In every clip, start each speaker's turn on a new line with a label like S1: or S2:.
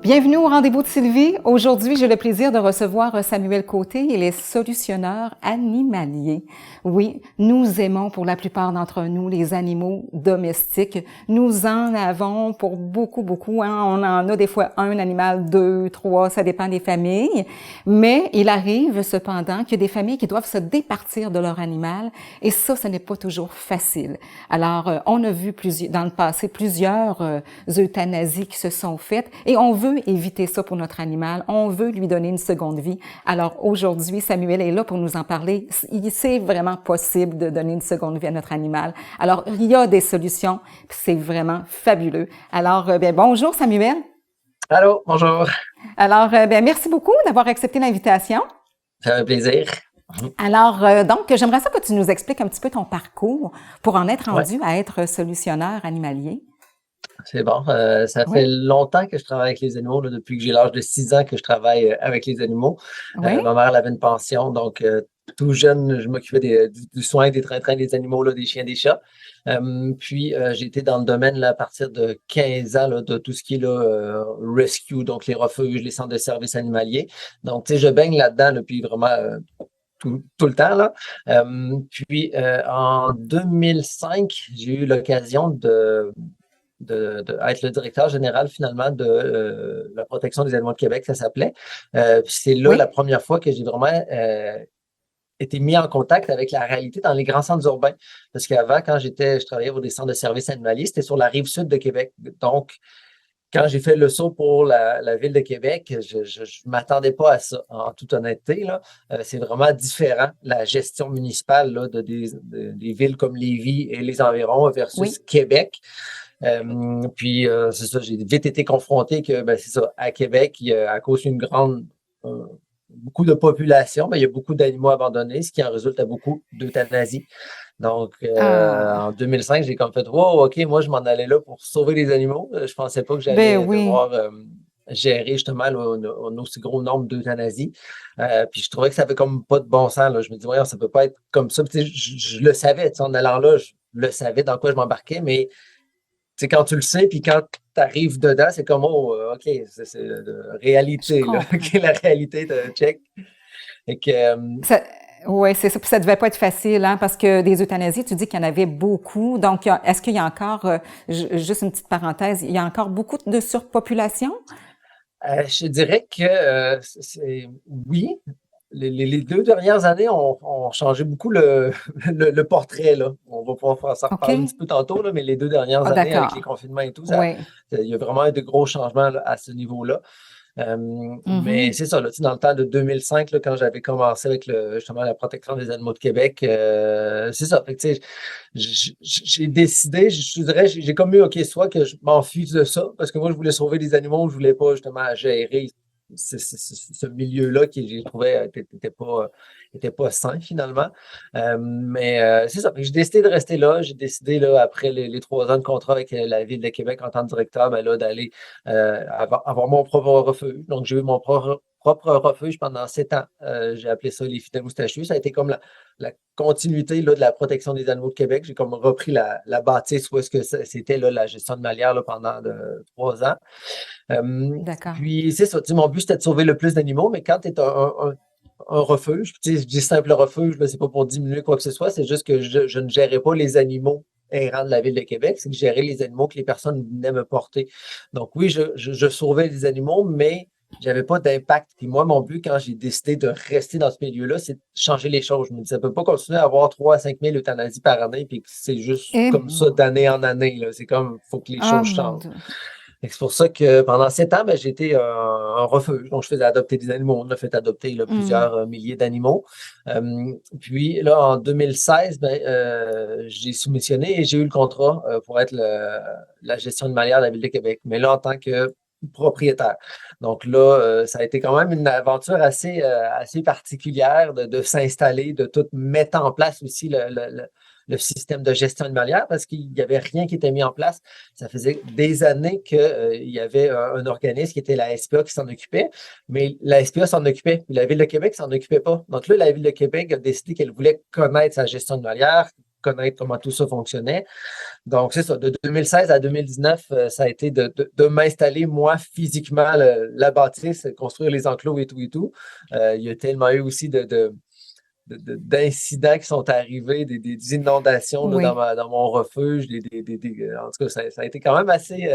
S1: Bienvenue au rendez-vous de Sylvie. Aujourd'hui, j'ai le plaisir de recevoir Samuel Côté. Il est solutionneur animalier. Oui, nous aimons pour la plupart d'entre nous les animaux domestiques. Nous en avons pour beaucoup, hein. On en a des fois un animal, deux, trois, ça dépend des familles. Mais il arrive cependant qu'il y a des familles qui doivent se départir de leur animal et ça, ce n'est pas toujours facile. Alors, on a vu dans le passé plusieurs euthanasies qui se sont faites et on veut éviter ça pour notre animal. On veut lui donner une seconde vie. Alors aujourd'hui, Samuel est là pour nous en parler. C'est vraiment possible de donner une seconde vie à notre animal. Alors, il y a des solutions, puis c'est vraiment fabuleux. Alors, bonjour Samuel.
S2: Allô, bonjour.
S1: Alors, merci beaucoup d'avoir accepté l'invitation.
S2: Ça fait plaisir.
S1: Alors, donc, j'aimerais ça que tu nous expliques un petit peu ton parcours pour en être rendu à être solutionneur animalier.
S2: C'est bon. Ça fait longtemps que je travaille avec les animaux, là, depuis que j'ai l'âge de 6 ans que je travaille avec les animaux. Ma mère elle avait une pension, donc tout jeune, je m'occupais du soin des trains des animaux, là, des chiens, des chats. Puis j'ai été dans le domaine là, à partir de 15 ans là, de tout ce qui est là, rescue, donc les refuges, les centres de services animaliers. Donc, tu sais, je baigne là-dedans depuis vraiment tout le temps, là. Puis en 2005, j'ai eu l'occasion être le directeur général finalement de la protection des animaux de Québec, ça s'appelait. C'est là la première fois que j'ai vraiment été mis en contact avec la réalité dans les grands centres urbains. Parce qu'avant, quand je travaillais pour des centres de services animaliers, c'était sur la rive sud de Québec. Donc, quand j'ai fait le saut pour la ville de Québec, je ne m'attendais pas à ça, en toute honnêteté, là. C'est vraiment différent, la gestion municipale là, des villes comme Lévis et les environs versus Québec. Puis c'est ça, j'ai vite été confronté que c'est ça, à Québec, à cause d'une beaucoup de population, il y a beaucoup d'animaux abandonnés, ce qui en résulte à beaucoup d'euthanasie. Donc, en 2005, j'ai comme fait, wow, OK, moi, je m'en allais là pour sauver les animaux. Je pensais pas que j'allais devoir gérer justement là, un aussi gros nombre d'euthanasies. Puis je trouvais que ça avait comme pas de bon sens. Là. Je me dis, voyons, ça peut pas être comme ça. Puis, je le savais, en allant là, je le savais dans quoi je m'embarquais, mais quand tu le sais, puis quand tu arrives dedans, c'est comme, oh, OK, c'est la réalité, là. OK, la réalité de check. Et que,
S1: oui, c'est ça. Puis ça devait pas être facile, hein, parce que des euthanasies, tu dis qu'il y en avait beaucoup. Donc, est-ce qu'il y a encore, juste une petite parenthèse, il y a encore beaucoup de surpopulation?
S2: Je dirais que oui. Les 2 dernières années ont changé beaucoup le portrait, là. On va pouvoir s'en reparler un petit peu tantôt, là, mais les 2 dernières années avec les confinements et tout, il y a vraiment eu de gros changements là, à ce niveau-là. Mais c'est ça, là, dans le temps de 2005, là, quand j'avais commencé avec justement la protection des animaux de Québec, c'est ça. Fait que, j'ai décidé, je dirais, j'ai comme eu, OK, soit que je m'enfuis de ça, parce que moi, je voulais sauver les animaux, je voulais pas justement gérer ce milieu-là qui, j'ai trouvé, était pas sain finalement. Mais c'est ça. J'ai décidé de rester là. J'ai décidé, là, après les 3 ans de contrat avec la Ville de Québec en tant que directeur, là, d'aller avoir mon propre refuge. Donc, j'ai eu mon propre refuge pendant 7 ans. J'ai appelé ça les Fidèles Moustachus. Ça a été comme la continuité là, de la protection des animaux de Québec. J'ai comme repris la bâtisse où est-ce que c'était là, la gestion de Malière là, pendant 3 ans. Puis c'est ça, mon but c'était de sauver le plus d'animaux, mais quand tu es un refuge, je dis simple refuge, c'est pas pour diminuer quoi que ce soit, c'est juste que je ne gérais pas les animaux errants de la Ville de Québec, c'est que je gérais les animaux que les personnes venaient me porter. Donc oui, je sauvais les animaux, mais j'avais pas d'impact. Puis moi, mon but, quand j'ai décidé de rester dans ce milieu-là, c'est de changer les choses. Je me disais, ça peut pas continuer à avoir 3 à 5 000 euthanasies par année, puis que c'est juste comme ça d'année en année. Là. C'est comme, faut que les choses changent. C'est pour ça que pendant 7 ans, j'ai été un refuge. Donc, je faisais adopter des animaux. On a fait adopter là, plusieurs milliers d'animaux. Puis là, en 2016, j'ai soumissionné et j'ai eu le contrat pour être la gestion de Malière de la Ville de Québec. Mais là, en tant que propriétaire. Donc là, ça a été quand même une aventure assez particulière de s'installer, de tout mettre en place aussi le système de gestion animalière parce qu'il n'y avait rien qui était mis en place. Ça faisait des années qu'il y avait un organisme qui était la SPA qui s'en occupait, mais la SPA s'en occupait, puis la Ville de Québec s'en occupait pas. Donc là, la Ville de Québec a décidé qu'elle voulait connaître sa gestion animalière, connaître comment tout ça fonctionnait. Donc, c'est ça. De 2016 à 2019, ça a été de m'installer, moi, physiquement, la bâtisse, construire les enclos et tout et tout. Il y a tellement eu aussi d'incidents qui sont arrivés, des inondations là,
S1: Oui,
S2: dans mon refuge. En tout cas, ça a été quand même assez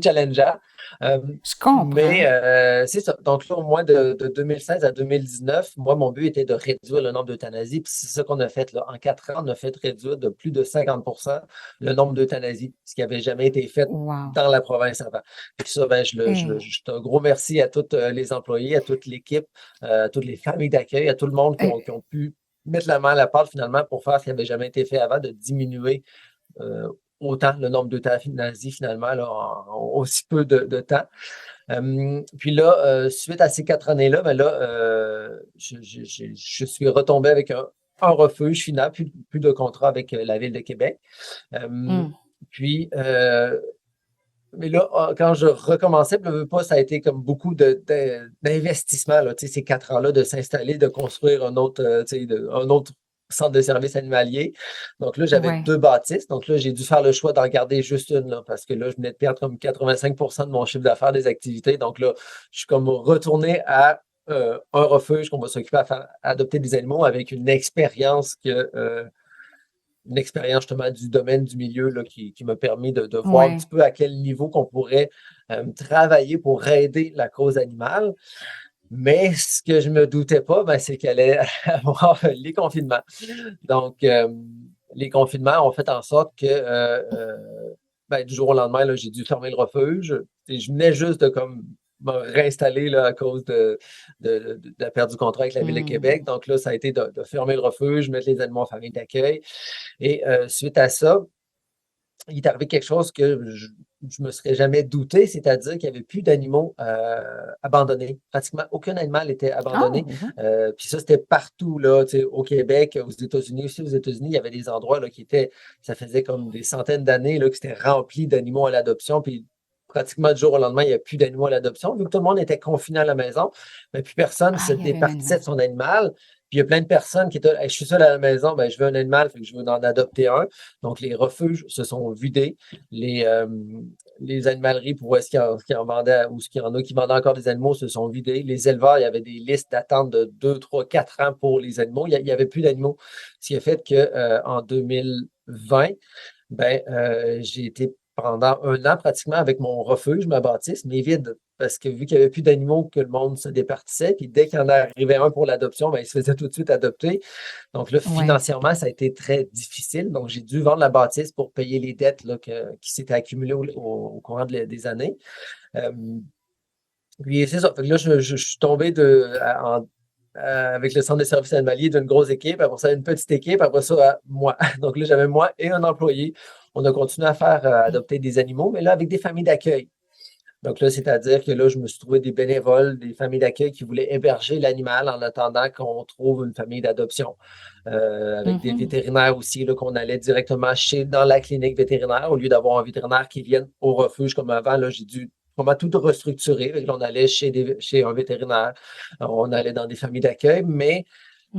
S2: challengeant. Euh,
S1: je comprends.
S2: mais c'est ça. Donc là, au moins de 2016 à 2019, moi, mon but était de réduire le nombre d'euthanasies. Puis c'est ça qu'on a fait là. En 4 ans, on a fait réduire de plus de 50% le nombre d'euthanasies, ce qui n'avait jamais été fait
S1: Wow.
S2: dans la province avant. Et ça, ben,
S1: Eh,
S2: un gros merci à tous les employés, à toute l'équipe, à toutes les familles d'accueil, à tout le monde qui ont pu mettre la main à la pâte finalement pour faire ce qui n'avait jamais été fait avant, de diminuer euh, autant le nombre d'euthanasie finalement là, en aussi peu de temps. Puis là, suite à ces 4 années-là, ben là, je suis retombé avec un refuge final, plus de contrat avec la Ville de Québec. Euh,
S1: hmm.
S2: puis, mais là, quand je recommençais, je veux pas, ça a été comme beaucoup d'investissement, là, tu sais, ces 4 ans-là, de s'installer, de construire un autre centre de services animaliers. Donc là, j'avais
S1: Ouais.
S2: 2 bâtisses. Donc là, j'ai dû faire le choix d'en garder juste une, là, parce que là, je venais de perdre comme 85% de mon chiffre d'affaires des activités. Donc là, je suis comme retourné à un refuge qu'on va s'occuper à adopter des animaux avec une expérience justement du domaine du milieu là, qui m'a permis de voir un
S1: Ouais.
S2: petit peu à quel niveau qu'on pourrait travailler pour aider la cause animale. Mais ce que je ne me doutais pas, ben, c'est qu'elle allait avoir les confinements. Donc, les confinements ont fait en sorte que ben, du jour au lendemain, là, j'ai dû fermer le refuge. Et je venais juste de comme me réinstaller là, à cause de la perte du contrat avec la Ville de
S1: Hmm.
S2: Québec. Donc là, ça a été de fermer le refuge, mettre les animaux en famille d'accueil. Et suite à ça, il est arrivé quelque chose que je me serais jamais douté, c'est-à-dire qu'il n'y avait plus d'animaux abandonnés. Pratiquement aucun animal était abandonné.
S1: Oh, ouais.
S2: Puis ça, c'était partout, là, tu sais, au Québec, aux États-Unis aussi. Aux États-Unis, il y avait des endroits là, ça faisait comme des centaines d'années là, que c'était rempli d'animaux à l'adoption. Puis pratiquement du jour au lendemain, il n'y a plus d'animaux à l'adoption. Vu que tout le monde était confiné à la maison, mais plus personne
S1: Ah,
S2: se
S1: il y avait un
S2: départissait
S1: animal.
S2: de son animal. Puis il y a plein de personnes qui étaient, hey, je suis seul à la maison, ben, je veux un animal, fait que je veux en adopter un. Donc, les refuges se sont vidés. Les, euh, les animaleries pour est-ce qu'il en vendait ou ce qu'il y en a qui vendaient encore des animaux se sont vidés. Les éleveurs, il y avait des listes d'attente de 2, 3, 4 ans pour les animaux. Il n'y avait plus d'animaux. Ce qui a fait que en 2020, ben, j'ai été pendant un an pratiquement avec mon refuge, ma bâtisse, mais vide. Parce que vu qu'il n'y avait plus d'animaux, que le monde se départissait, puis dès qu'il en arrivait un pour l'adoption, ben, il se faisait tout de suite adopter. Donc là,
S1: Ouais.
S2: financièrement, ça a été très difficile. Donc, j'ai dû vendre la bâtisse pour payer les dettes là, qui s'étaient accumulées au courant des années. Euh, Puis c'est ça. Fait que là, je suis tombé avec le centre de services animaliers d'une grosse équipe, après ça, une petite équipe, après ça, moi. Donc là, j'avais moi et un employé. On a continué à faire adopter des animaux, mais là, avec des familles d'accueil. Donc là, c'est-à-dire que là, je me suis trouvé des bénévoles, des familles d'accueil qui voulaient héberger l'animal en attendant qu'on trouve une famille d'adoption. Avec des
S1: Mhm.
S2: vétérinaires aussi, là, qu'on allait directement dans la clinique vétérinaire au lieu d'avoir un vétérinaire qui vienne au refuge comme avant. Là, j'ai dû vraiment tout restructurer. Fait que là, on allait chez un vétérinaire, on allait dans des familles d'accueil, mais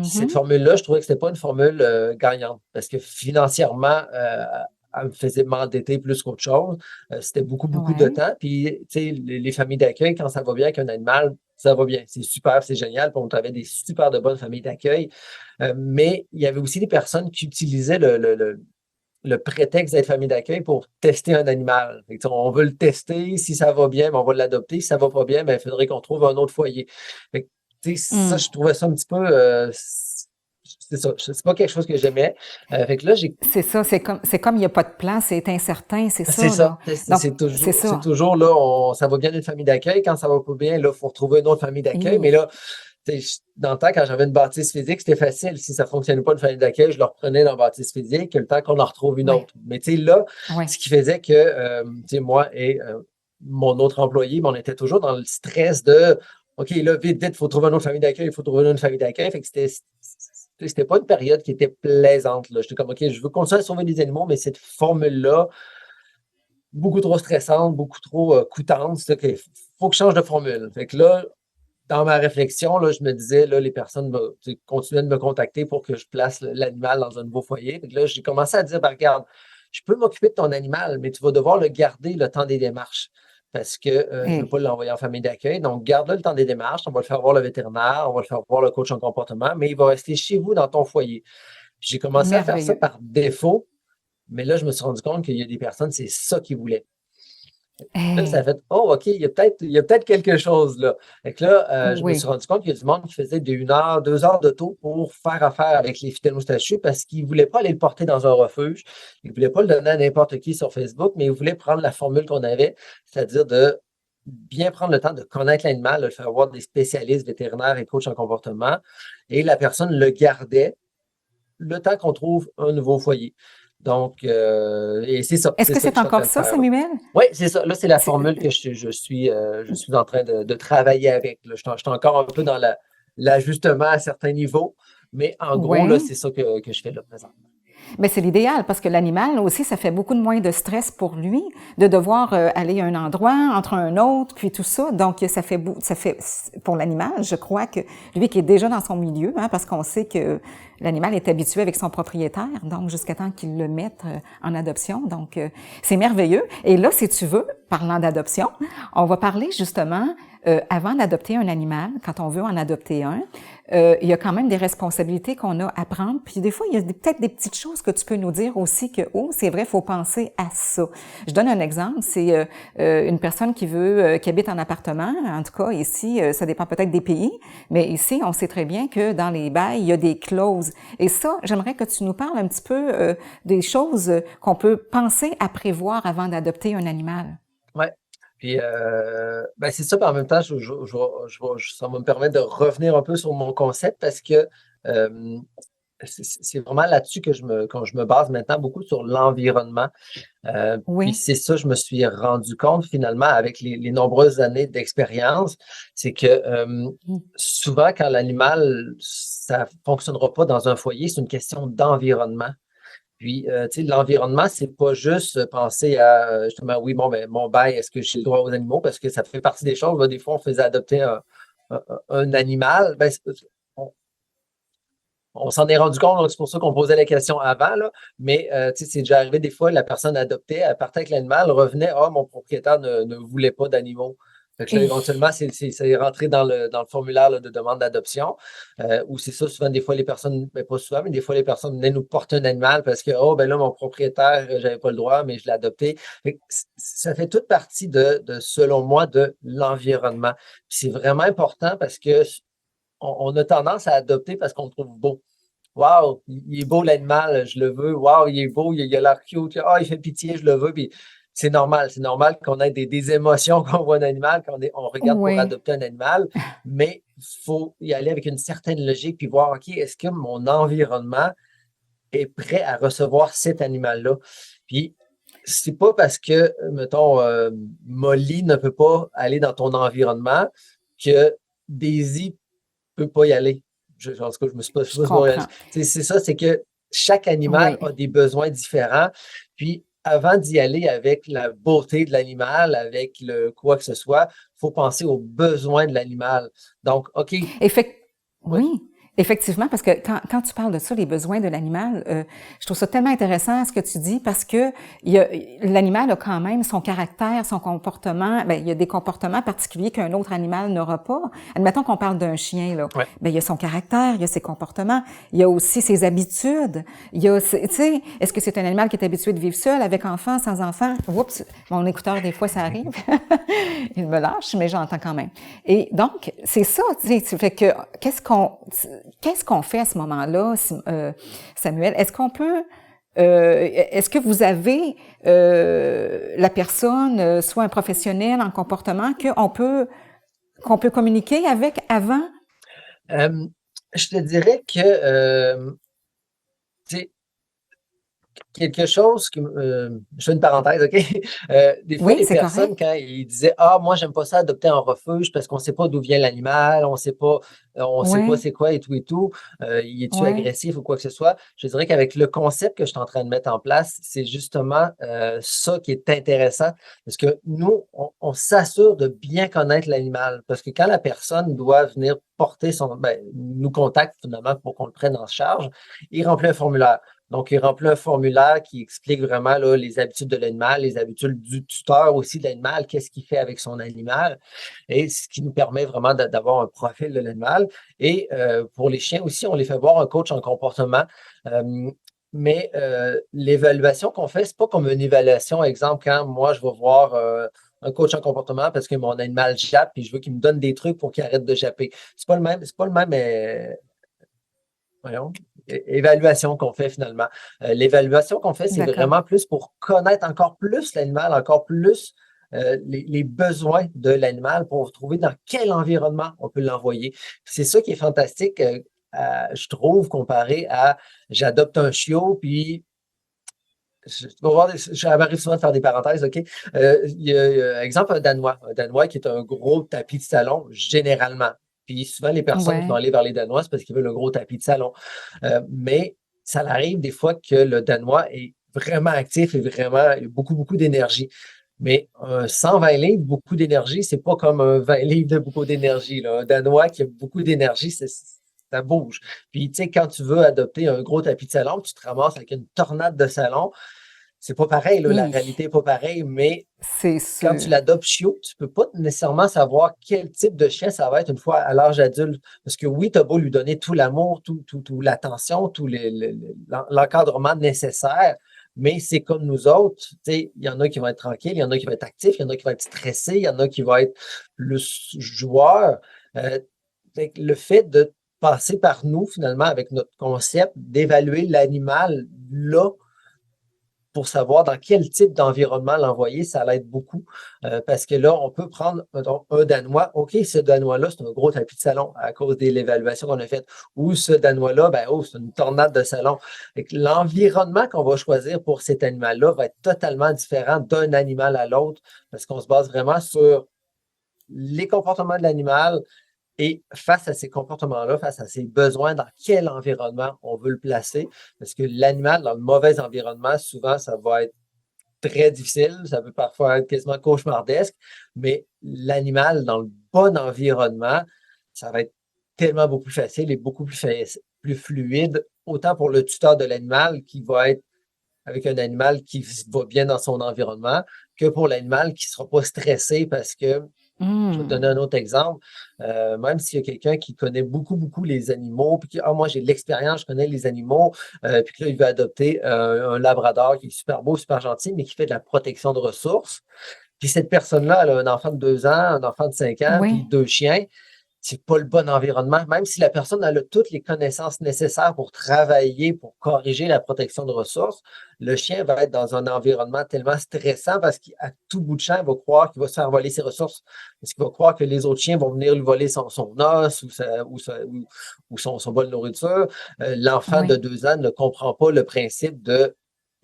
S2: cette
S1: Mhm.
S2: formule-là, je trouvais que c'était pas une formule gagnante parce que financièrement, elle me faisait m'endetter plus qu'autre chose. C'était beaucoup, beaucoup de
S1: Ouais.
S2: temps. Puis, tu sais, les familles d'accueil, quand ça va bien avec un animal, ça va bien. C'est super, c'est génial. Puis on avait des super de bonnes familles d'accueil. Mais il y avait aussi des personnes qui utilisaient le prétexte d'être famille d'accueil pour tester un animal. Fait que, on veut le tester. Si ça va bien, ben, on va l'adopter. Si ça va pas bien, ben, il faudrait qu'on trouve un autre foyer. Fait que, tu sais, ça,
S1: Hmm.
S2: je trouvais ça un petit peu. C'est ça. C'est pas quelque chose que j'aimais. Fait que là,
S1: C'est ça, c'est comme il n'y a pas de plan, c'est incertain, c'est
S2: c'est
S1: ça,
S2: ça.
S1: là. Donc, c'est
S2: C'est
S1: ça.
S2: toujours là, ça va bien une famille d'accueil. Quand ça va pas bien, là, il faut retrouver une autre famille d'accueil. Mais
S1: Et-
S2: là, dans le temps, quand j'avais une bâtisse physique, c'était facile. Si ça ne fonctionnait pas une famille d'accueil, je le reprenais dans la bâtisse physique, le temps qu'on en retrouve une
S1: ouais,
S2: autre. Mais tu sais, là,
S1: ouais.
S2: ce qui faisait que tu sais, moi et mon autre employé, ben, on était toujours dans le stress de OK, là, vite, vite, il faut trouver une autre famille d'accueil, il faut trouver une autre famille d'accueil. Fait que c'était pas une période qui était plaisante. Là. J'étais comme OK, je veux continuer à sauver des animaux, mais cette formule-là, beaucoup trop stressante, beaucoup trop coûtante. C'est OK, faut que je change de formule. Fait que là, dans ma réflexion, là, je me disais, là, les personnes continuaient de me contacter pour que je place l'animal dans un nouveau foyer. Donc là, j'ai commencé à dire, ben, regarde, je peux m'occuper de ton animal, mais tu vas devoir le garder le temps des démarches parce que je ne veux
S1: Hey,
S2: pas l'envoyer en famille d'accueil. Donc, garde-le le temps des démarches. On va le faire voir le vétérinaire, on va le faire voir le coach en comportement, mais il va rester chez vous dans ton foyer. Puis j'ai commencé à faire ça
S1: merveilleux.
S2: par défaut, mais là, je me suis rendu compte qu'il y a des personnes, c'est ça qu'ils voulaient. Là, ça a
S1: Hey,
S2: fait, oh, OK, il y a peut-être quelque chose là. Fait que là, je me suis
S1: oui.
S2: rendu compte qu'il y a du monde qui faisait de 1 heure, 2 heures d'auto pour faire affaire avec les fidèles moustachus parce qu'ils ne voulaient pas aller le porter dans un refuge. Ils ne voulaient pas le donner à n'importe qui sur Facebook, mais ils voulaient prendre la formule qu'on avait, c'est-à-dire de bien prendre le temps de connaître l'animal, de le faire voir des spécialistes vétérinaires et coachs en comportement. Et la personne le gardait le temps qu'on trouve un nouveau foyer. Donc, et c'est ça,
S1: Est-ce
S2: c'est
S1: que
S2: ça que
S1: c'est
S2: je suis en train
S1: encore
S2: de
S1: ça,
S2: faire là.
S1: Samuel?
S2: Oui, c'est ça. Là, c'est la
S1: C'est-
S2: formule que je suis en train de travailler avec. Là. Je suis encore un peu dans l'ajustement à certains niveaux, mais en gros, là,
S1: Oui.
S2: c'est ça que je fais là présentement.
S1: Mais c'est l'idéal parce que l'animal aussi, ça fait beaucoup de moins de stress pour lui de devoir aller à un endroit, entre un autre, puis tout ça. Donc, ça fait pour l'animal, je crois que lui qui est déjà dans son milieu, hein, parce qu'on sait que l'animal est habitué avec son propriétaire, donc jusqu'à temps qu'il le mette en adoption. Donc, c'est merveilleux. Et là, si tu veux, parlant d'adoption, on va parler justement avant d'adopter un animal, quand on veut en adopter un, il y a quand même des responsabilités qu'on a à prendre. Puis des fois, il y a peut-être des petites choses que tu peux nous dire aussi que, oh, c'est vrai, il faut penser à ça. Je donne un exemple. C'est une personne qui habite en appartement. En tout cas, ici, ça dépend peut-être des pays, mais ici, on sait très bien que dans les bails, il y a des clauses. Et ça, j'aimerais que tu nous parles un petit peu des choses qu'on peut penser à prévoir avant d'adopter un animal.
S2: Ouais. Puis, ben, c'est ça, puis en même temps, ça va me permettre de revenir un peu sur mon concept parce que euh, c'est vraiment là-dessus quand je me base maintenant beaucoup sur l'environnement. Puis
S1: Oui.
S2: c'est ça, je me suis rendu compte finalement avec les nombreuses années d'expérience, c'est que souvent quand l'animal, ça fonctionnera pas dans un foyer, c'est une question d'environnement. Puis, tu sais, l'environnement, c'est pas juste penser à, justement, oui, bon, ben, mon bail, est-ce que j'ai le droit aux animaux? Parce que ça fait partie des choses. Là, des fois, on faisait adopter un animal. Ben, on, on s'en est rendu compte, donc c'est pour ça qu'on posait la question avant, là. Mais, tu sais, c'est déjà arrivé des fois, la personne adoptée, elle partait avec l'animal, revenait, ah, mon propriétaire ne voulait pas d'animaux. Fait que là,
S1: Et,
S2: éventuellement, c'est rentré dans le formulaire là, de demande d'adoption. Ou c'est ça, souvent, des fois, les personnes, ben, pas souvent, mais des fois, les personnes venaient nous porter un animal parce que, oh, ben là, mon propriétaire, j'avais pas le droit, mais je l'ai adopté. Fait que ça fait toute partie selon moi, de l'environnement. Puis c'est vraiment important parce que on a tendance à adopter parce qu'on le trouve beau. Waouh, il est beau l'animal, je le veux. Waouh, il est beau, il a l'air cute. Ah, il fait pitié, je le veux. Puis c'est normal. C'est normal qu'on ait des émotions quand on voit un animal, on regarde pour
S1: oui.
S2: adopter un animal. Mais il faut y aller avec une certaine logique puis voir, OK, est-ce que mon environnement est prêt à recevoir cet animal-là? Puis c'est pas parce que, mettons, Molly ne peut pas aller dans ton environnement que Daisy peut pas y aller. En tout cas, je
S1: Je
S2: me suis pas réalisé.
S1: comprends.
S2: C'est ça, c'est que chaque animal
S1: Oui.
S2: a des besoins différents. Puis, avant d'y aller avec la beauté de l'animal, avec le quoi que ce soit, il faut penser aux besoins de l'animal. Donc, OK,
S1: Effect-
S2: oui,
S1: Oui, effectivement, parce que quand tu parles de ça, les besoins de l'animal, je trouve ça tellement intéressant ce que tu dis parce que l'animal a quand même son caractère, son comportement. Ben, il y a des comportements particuliers qu'un autre animal n'aura pas. Admettons qu'on parle d'un chien, là.
S2: ouais,
S1: Ben, il y a son caractère, il y a ses comportements, il y a aussi ses habitudes. Il y a, tu sais, est-ce que c'est un animal qui est habitué de vivre seul, avec enfant, sans enfant? Oups, mon écouteur, des fois, ça arrive. Il me lâche, mais j'entends quand même. Et donc, c'est ça, tu sais, fait que qu'est-ce qu'on fait à ce moment-là, Samuel? Est-ce que vous avez la personne, soit un professionnel en comportement, qu'on peut communiquer avec avant?
S2: Je te dirais que, tu sais, quelque chose je fais une parenthèse, OK? Des fois,
S1: Oui,
S2: les
S1: c'est
S2: personnes,
S1: correct.
S2: quand ils disaient: «Ah, moi, j'aime pas ça adopter un refuge parce qu'on sait pas d'où vient l'animal, on sait pas
S1: Oui,
S2: c'est quoi et tout, il est-tu
S1: oui,
S2: agressif ou quoi que ce soit?» Je dirais qu'avec le concept que je suis en train de mettre en place, c'est justement, ça qui est intéressant parce que nous, on s'assure de bien connaître l'animal parce que quand la personne doit venir porter nous contacte finalement pour qu'on le prenne en charge, il remplit un formulaire. Donc, il remplit un formulaire qui explique vraiment là, les habitudes de l'animal, les habitudes du tuteur aussi de l'animal, qu'est-ce qu'il fait avec son animal, et ce qui nous permet vraiment d'avoir un profil de l'animal. Et pour les chiens aussi, on les fait voir un coach en comportement. Euh, mais l'évaluation qu'on fait, c'est pas comme une évaluation, exemple, quand moi, je vais voir un coach en comportement parce que mon animal jappe et je veux qu'il me donne des trucs pour qu'il arrête de japper. C'est pas le même voyons, évaluation qu'on fait finalement. L'évaluation qu'on fait, c'est
S1: d'accord.
S2: vraiment plus pour connaître encore plus l'animal, encore plus les besoins de l'animal pour trouver dans quel environnement on peut l'envoyer. C'est ça qui est fantastique, je trouve, comparé à j'adopte un chiot, puis tu vas voir, ça m'arrive souvent de faire des parenthèses, OK? Exemple, un Danois qui est un gros tapis de salon, généralement. Puis souvent, les personnes qui vont
S1: Ouais.
S2: aller vers les Danois, c'est parce qu'ils veulent un gros tapis de salon. Mais ça arrive des fois que le Danois est vraiment actif et vraiment il a beaucoup, beaucoup d'énergie. Mais un 120 livres, beaucoup d'énergie, c'est pas comme un 20 livres de beaucoup d'énergie, là. Un Danois qui a beaucoup d'énergie, ça bouge. Puis, tu sais, quand tu veux adopter un gros tapis de salon, tu te ramasses avec une tornade de salon, c'est pas pareil, là, la
S1: Hi,
S2: réalité est pas pareille, mais
S1: c'est
S2: quand tu
S1: sûr.
S2: l'adoptes chiot, tu peux pas nécessairement savoir quel type de chien ça va être une fois à l'âge adulte. Parce que oui, tu as beau lui donner tout l'amour, tout l'attention, l'encadrement nécessaire, mais c'est comme nous autres, tu sais, il y en a qui vont être tranquilles, il y en a qui vont être actifs, il y en a qui vont être stressés, il y en a qui vont être plus joueurs. Euh, Fait que le fait de passer par nous, finalement, avec notre concept, d'évaluer l'animal là, pour savoir dans quel type d'environnement l'envoyer, ça l'aide beaucoup. Parce que là, on peut prendre un Danois. OK, ce Danois-là, c'est un gros tapis de salon à cause de l'évaluation qu'on a faite. Ou ce Danois-là, ben, oh, c'est une tornade de salon. L'environnement qu'on va choisir pour cet animal-là va être totalement différent d'un animal à l'autre parce qu'on se base vraiment sur les comportements de l'animal, et face à ces comportements-là, face à ces besoins, dans quel environnement on veut le placer? Parce que l'animal, dans le mauvais environnement, souvent, ça va être très difficile, ça peut parfois être quasiment cauchemardesque, mais l'animal, dans le bon environnement, ça va être tellement beaucoup plus facile et beaucoup plus fluide, autant pour le tuteur de l'animal qui va être avec un animal qui va bien dans son environnement, que pour l'animal qui ne sera pas stressé parce que je vais te donner
S1: Hmm.
S2: un autre exemple. Même s'il y a quelqu'un qui connaît beaucoup, beaucoup les animaux, puis qui, ah, moi, j'ai de l'expérience, je connais les animaux, puis que là, il veut adopter un labrador qui est super beau, super gentil, mais qui fait de la protection de ressources. Puis cette personne-là, elle a un enfant de 2 ans, un enfant de 5 ans, puis
S1: Oui,
S2: 2 chiens. C'est pas le bon environnement. Même si la personne a toutes les connaissances nécessaires pour travailler, pour corriger la protection de ressources, le chien va être dans un environnement tellement stressant parce qu'à tout bout de champ, il va croire qu'il va se faire voler ses ressources. Parce qu'il va croire que les autres chiens vont venir lui voler son os ou son bol de nourriture. L'enfant de
S1: oui,
S2: 2 ans ne comprend pas le principe de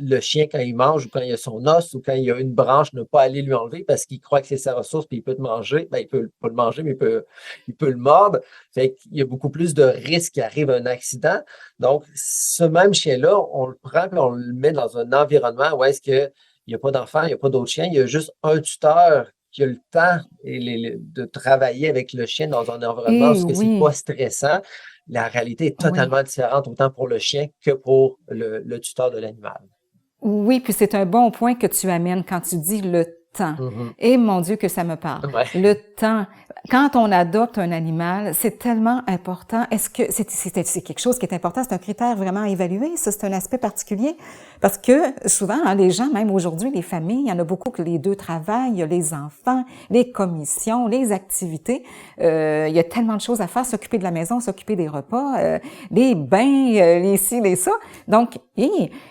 S2: le chien, quand il mange ou quand il a son os ou quand il a une branche, ne pas aller lui enlever parce qu'il croit que c'est sa ressource puis il peut te manger. Ben, il peut pas le manger, mais il peut le mordre. Fait qu'il y a beaucoup plus de risques qu'il arrive un accident. Donc, ce même chien-là, on le prend et on le met dans un environnement où est-ce qu'il n'y a pas d'enfants, il n'y a pas d'autres chiens, il y a juste un tuteur qui a le temps de travailler avec le chien dans un environnement
S1: et
S2: où c'est pas
S1: oui,
S2: stressant. La réalité est
S1: oui.
S2: totalement différente, autant pour le chien que pour le tuteur de l'animal.
S1: Oui, puis c'est un bon point que tu amènes quand tu dis le temps.
S2: Mhm.
S1: Et mon Dieu que ça me parle.
S2: Ouais.
S1: Le temps. Quand on adopte un animal, c'est tellement important. Est-ce que c'est quelque chose qui est important? C'est un critère vraiment à évaluer? Ça, c'est un aspect particulier? Parce que souvent, hein, les gens, même aujourd'hui, les familles, il y en a beaucoup que les deux travaillent, il y a les enfants, les commissions, les activités. Il y a tellement de choses à faire, s'occuper de la maison, s'occuper des repas, les bains, les ci, les ça. Donc,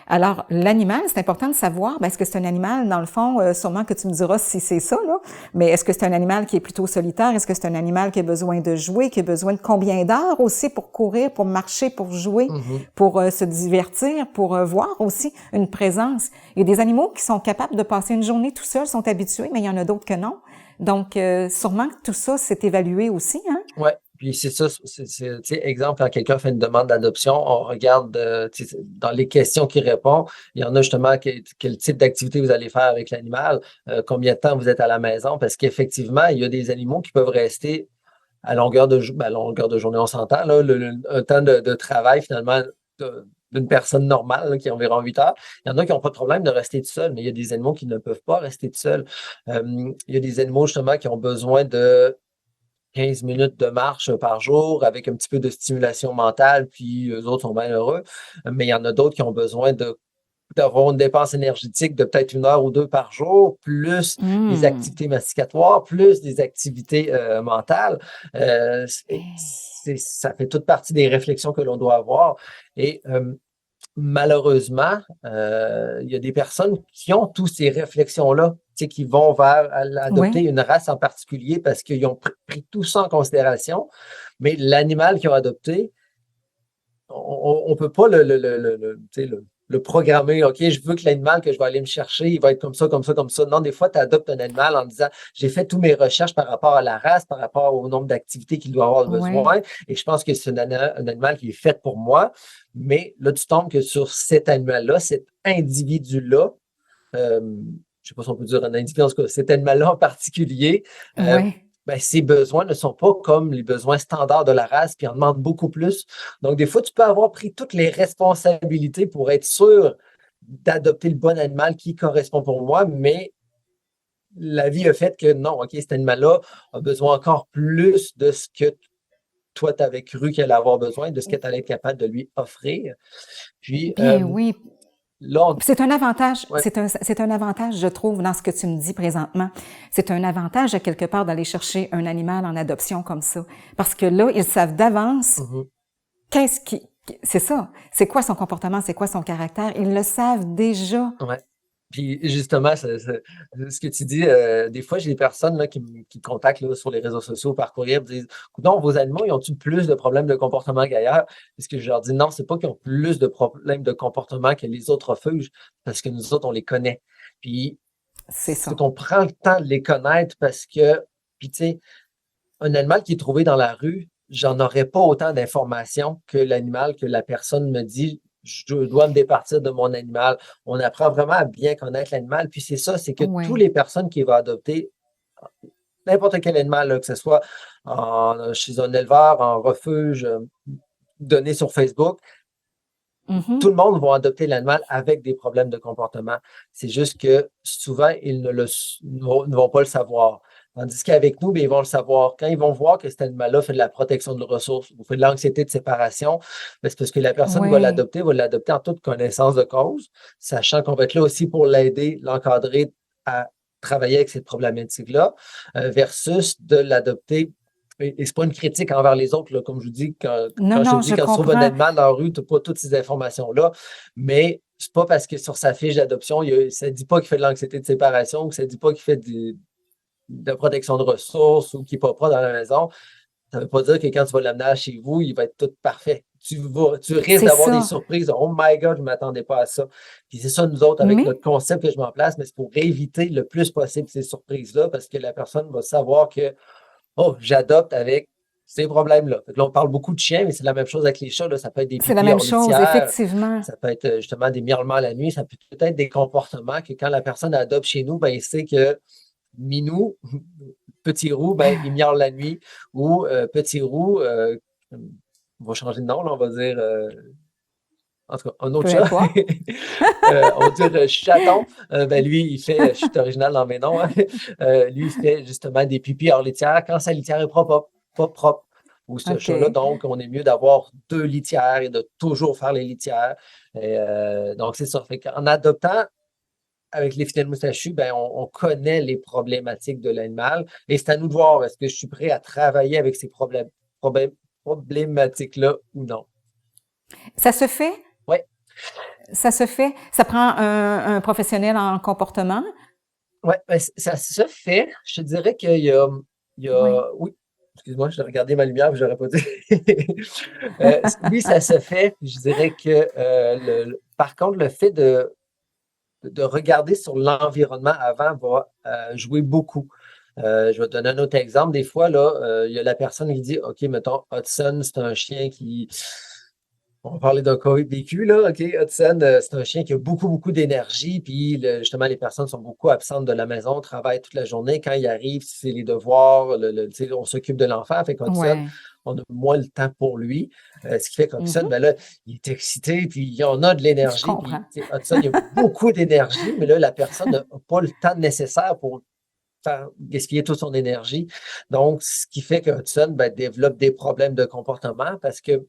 S1: alors, l'animal, c'est important de savoir, est-ce que c'est un animal, dans le fond, sûrement que tu me diras si c'est ça, là, mais est-ce que c'est un animal qui est plutôt solitaire? Est-ce que c'est un animal qui a besoin de jouer, qui a besoin de combien d'heures aussi pour courir, pour marcher, pour jouer, pour se divertir, pour voir aussi une présence? Il y a des animaux qui sont capables de passer une journée tout seuls, sont habitués, mais il y en a d'autres que non. Donc, sûrement que tout ça, c'est évalué aussi, hein?
S2: Ouais. Puis c'est ça, tu sais, exemple, quand quelqu'un fait une demande d'adoption, on regarde tu sais, dans les questions qu'il répond, il y en a justement quel type d'activité vous allez faire avec l'animal, combien de temps vous êtes à la maison, parce qu'effectivement, il y a des animaux qui peuvent rester à longueur de, à longueur de journée, on s'entend, là, un temps de travail finalement d'une personne normale là, qui est environ 8 heures. Il y en a qui n'ont pas de problème de rester tout seul, mais il y a des animaux qui ne peuvent pas rester tout seuls. Il y a des animaux justement qui ont besoin de 15 minutes de marche par jour avec un petit peu de stimulation mentale, puis eux autres sont bien heureux. Mais il y en a d'autres qui ont besoin d'avoir une dépense énergétique de peut-être 1 heure ou 2 par jour, plus des activités masticatoires, plus des activités mentales. Ça fait toute partie des réflexions que l'on doit avoir. Et malheureusement, il y a des personnes qui ont toutes ces réflexions-là, tu sais, qui vont vers adopter une race en particulier parce qu'ils ont pris tout ça en considération. Mais l'animal qu'ils ont adopté, on ne peut pas tu sais, le programmer. OK, je veux que l'animal que je vais aller me chercher, il va être comme ça, comme ça, comme ça. Non, des fois, tu adoptes un animal en disant, j'ai fait toutes mes recherches par rapport à la race, par rapport au nombre d'activités qu'il doit avoir besoin, et je pense que c'est un animal qui est fait pour moi. Mais là, tu tombes que sur cet animal-là, cet individu-là, je ne sais pas si on peut dire un individu, en tout cas, cet animal-là en particulier, ben, ses besoins ne sont pas comme les besoins standards de la race, puis en demande beaucoup plus. Donc, des fois, tu peux avoir pris toutes les responsabilités pour être sûr d'adopter le bon animal qui correspond pour moi, mais la vie a fait que non, OK, cet animal-là a besoin encore plus de ce que toi, tu avais cru qu'elle allait avoir besoin, de ce que tu allais être capable de lui offrir. Puis,
S1: bien oui.
S2: Là,
S1: c'est un avantage, c'est un avantage, je trouve, dans ce que tu me dis présentement. C'est un avantage, à quelque part, d'aller chercher un animal en adoption comme ça. Parce que là, ils savent d'avance c'est ça. C'est quoi son comportement, c'est quoi son caractère. Ils le savent déjà.
S2: Ouais. Puis justement, ce que tu dis, des fois, j'ai des personnes là, qui me contactent là, sur les réseaux sociaux par courrier, me disent, non, vos animaux, ils ont-ils plus de problèmes de comportement qu'ailleurs? Parce que je leur dis, non, c'est pas qu'ils ont plus de problèmes de comportement que les autres refuges, parce que nous autres, on les connaît. Puis c'est qu'on prend le temps de les connaître parce que, puis tu sais, un animal qui est trouvé dans la rue, j'en aurais pas autant d'informations que l'animal que la personne me dit, je dois me départir de mon animal. On apprend vraiment à bien connaître l'animal. Puis c'est ça, c'est que toutes les personnes qui vont adopter n'importe quel animal, là, que ce soit chez un éleveur, en refuge, donné sur Facebook, tout le monde va adopter l'animal avec des problèmes de comportement. C'est juste que souvent, ils ne vont pas le savoir. Tandis qu'avec nous, bien, ils vont le savoir. Quand ils vont voir que cet animal-là fait de la protection de ressources ou fait de l'anxiété de séparation, ben, c'est parce que la personne qui va l'adopter en toute connaissance de cause, sachant qu'on va être là aussi pour l'aider, l'encadrer à travailler avec cette problématique-là, versus de l'adopter. Et c'est pas une critique envers les autres, là, comme je vous dis, quand tu trouves un animal dans la rue, tu n'as pas toutes ces informations-là, mais c'est pas parce que sur sa fiche d'adoption, ça ne dit pas qu'il fait de l'anxiété de séparation ou que ça ne dit pas qu'il fait de protection de ressources ou qu'il n'est pas propre dans la maison. Ça ne veut pas dire que quand tu vas l'amener chez vous, il va être tout parfait. Tu risques d'avoir des surprises. Oh my God, je ne m'attendais pas à ça. Puis c'est ça, nous autres, avec notre concept que je mets en place, mais c'est pour éviter le plus possible ces surprises-là parce que la personne va savoir que j'adopte avec ces problèmes-là. Là, on parle beaucoup de chiens, mais c'est la même chose avec les chats. Là. Ça peut être des pipis
S1: c'est la même chose, effectivement.
S2: Ça peut être justement des miaulements la nuit. Ça peut être des comportements que quand la personne adopte chez nous, ben, il sait que Minou, Petit Roux, ben, il miaule la nuit. Ou Petit Roux, on va changer de nom, là, on va dire... en tout cas, un autre chat. On va dire chaton. Ben lui, il fait, je suis original dans mes noms, hein. Lui, il fait justement des pipis hors litière quand sa litière est pas propre. Ou ce chat-là, donc, on est mieux d'avoir 2 litières et de toujours faire les litières. Et, donc, c'est ça. Fait qu'en adoptant avec les fidèles moustachus, ben, on connaît les problématiques de l'animal. Et c'est à nous de voir, est-ce que je suis prêt à travailler avec ces problématiques-là ou non.
S1: Ça se fait?
S2: Oui.
S1: Ça se fait? Ça prend un professionnel en comportement?
S2: Oui, ben, ça se fait. Je te dirais qu'il y a il y
S1: Oui.
S2: a, oui, excuse-moi, je regardais ma lumière, puis j'aurais pas dit. Oui, ça se fait. Je dirais que, par contre, le fait de regarder sur l'environnement avant va jouer beaucoup. Je vais te donner un autre exemple. Des fois, là, il y a la personne qui dit, OK, mettons, Hudson, c'est un chien qui, on va parler d'un cas vécu, là, OK, Hudson, c'est un chien qui a beaucoup, beaucoup d'énergie, puis justement, les personnes sont beaucoup absentes de la maison, travaillent toute la journée. Quand il arrive, c'est les devoirs, tu sais, on s'occupe de l'enfant. Fait qu'Hudson,
S1: Ouais.
S2: on a moins le temps pour lui. Ce qui fait qu'Hudson,
S1: Mhm.
S2: ben là, il est excité, puis il en a de
S1: Je
S2: l'énergie, puis
S1: comprends.
S2: tu sais, Hudson, il a beaucoup d'énergie, mais là, la personne n'a pas le temps nécessaire pour faire gaspiller toute son énergie. Donc, ce qui fait que Hudson, ben, développe des problèmes de comportement parce que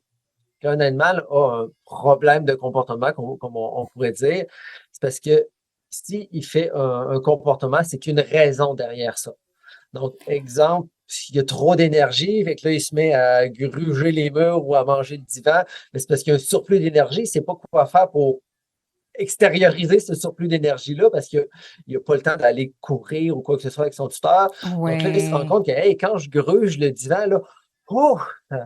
S2: quand un animal a un problème de comportement, comme on pourrait dire, c'est parce que s'il fait un comportement, c'est qu'une raison derrière ça. Donc, exemple, s'il y a trop d'énergie, fait que là, il se met à gruger les murs ou à manger le divan, mais c'est parce qu'il y a un surplus d'énergie, il ne sait pas quoi faire pour extérioriser ce surplus d'énergie-là parce qu'il n'a pas le temps d'aller courir ou quoi que ce soit avec son tuteur. Donc là, il se rend
S1: Ouais.
S2: compte que hey, quand je gruge le divan, là, oh,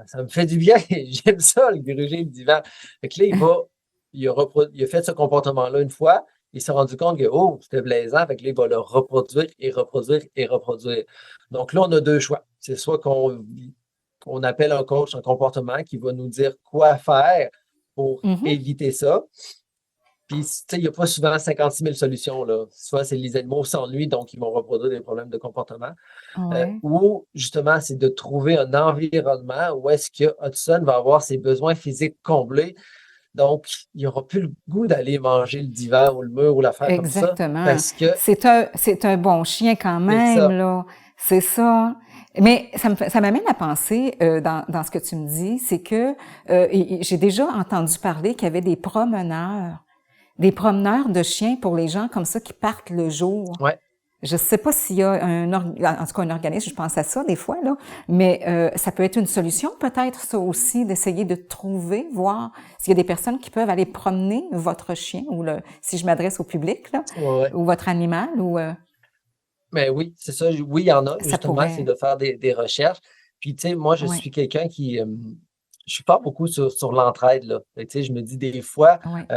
S2: ça me fait du bien. J'aime ça, le gruger le divan. Fait que là, il a fait ce comportement-là une fois. Il s'est rendu compte que oh, c'était plaisant. Fait que là, il va le reproduire et reproduire et reproduire. Donc là, on a deux choix. C'est soit qu'on appelle un coach en comportement qui va nous dire quoi faire pour
S1: Mhm.
S2: éviter ça. Puis, tu sais, il n'y a pas souvent 56 000 solutions, là. Souvent, c'est les animaux s'ennuient, donc ils vont reproduire des problèmes de comportement.
S1: Ouais.
S2: Ou, justement, c'est de trouver un environnement où est-ce que Hudson va avoir ses besoins physiques comblés. Donc, il n'aura plus le goût d'aller manger le divan ou le mur ou l'affaire comme ça,
S1: Exactement.
S2: parce que
S1: C'est un bon chien quand
S2: c'est
S1: même,
S2: ça.
S1: là. C'est ça. Mais ça m'amène à penser, dans ce que tu me dis, c'est que j'ai déjà entendu parler qu'il y avait des promeneurs de chiens pour les gens comme ça qui partent le jour.
S2: Ouais.
S1: Je sais pas s'il y a en tout cas un organisme, je pense à ça des fois, là, mais ça peut être une solution peut-être ça aussi, d'essayer de trouver, voir s'il y a des personnes qui peuvent aller promener votre chien ou si je m'adresse au public, là,
S2: Ouais, ouais.
S1: ou votre animal, ou
S2: Mais oui, c'est ça. Oui, il y en a,
S1: ça
S2: justement, c'est
S1: pourrait.
S2: de faire des recherches. Puis, tu sais, moi, je
S1: Oui,
S2: suis quelqu'un qui. Je suis pas beaucoup sur l'entraide, là. Fait que, tu sais, je me dis des fois,
S1: oui,
S2: tu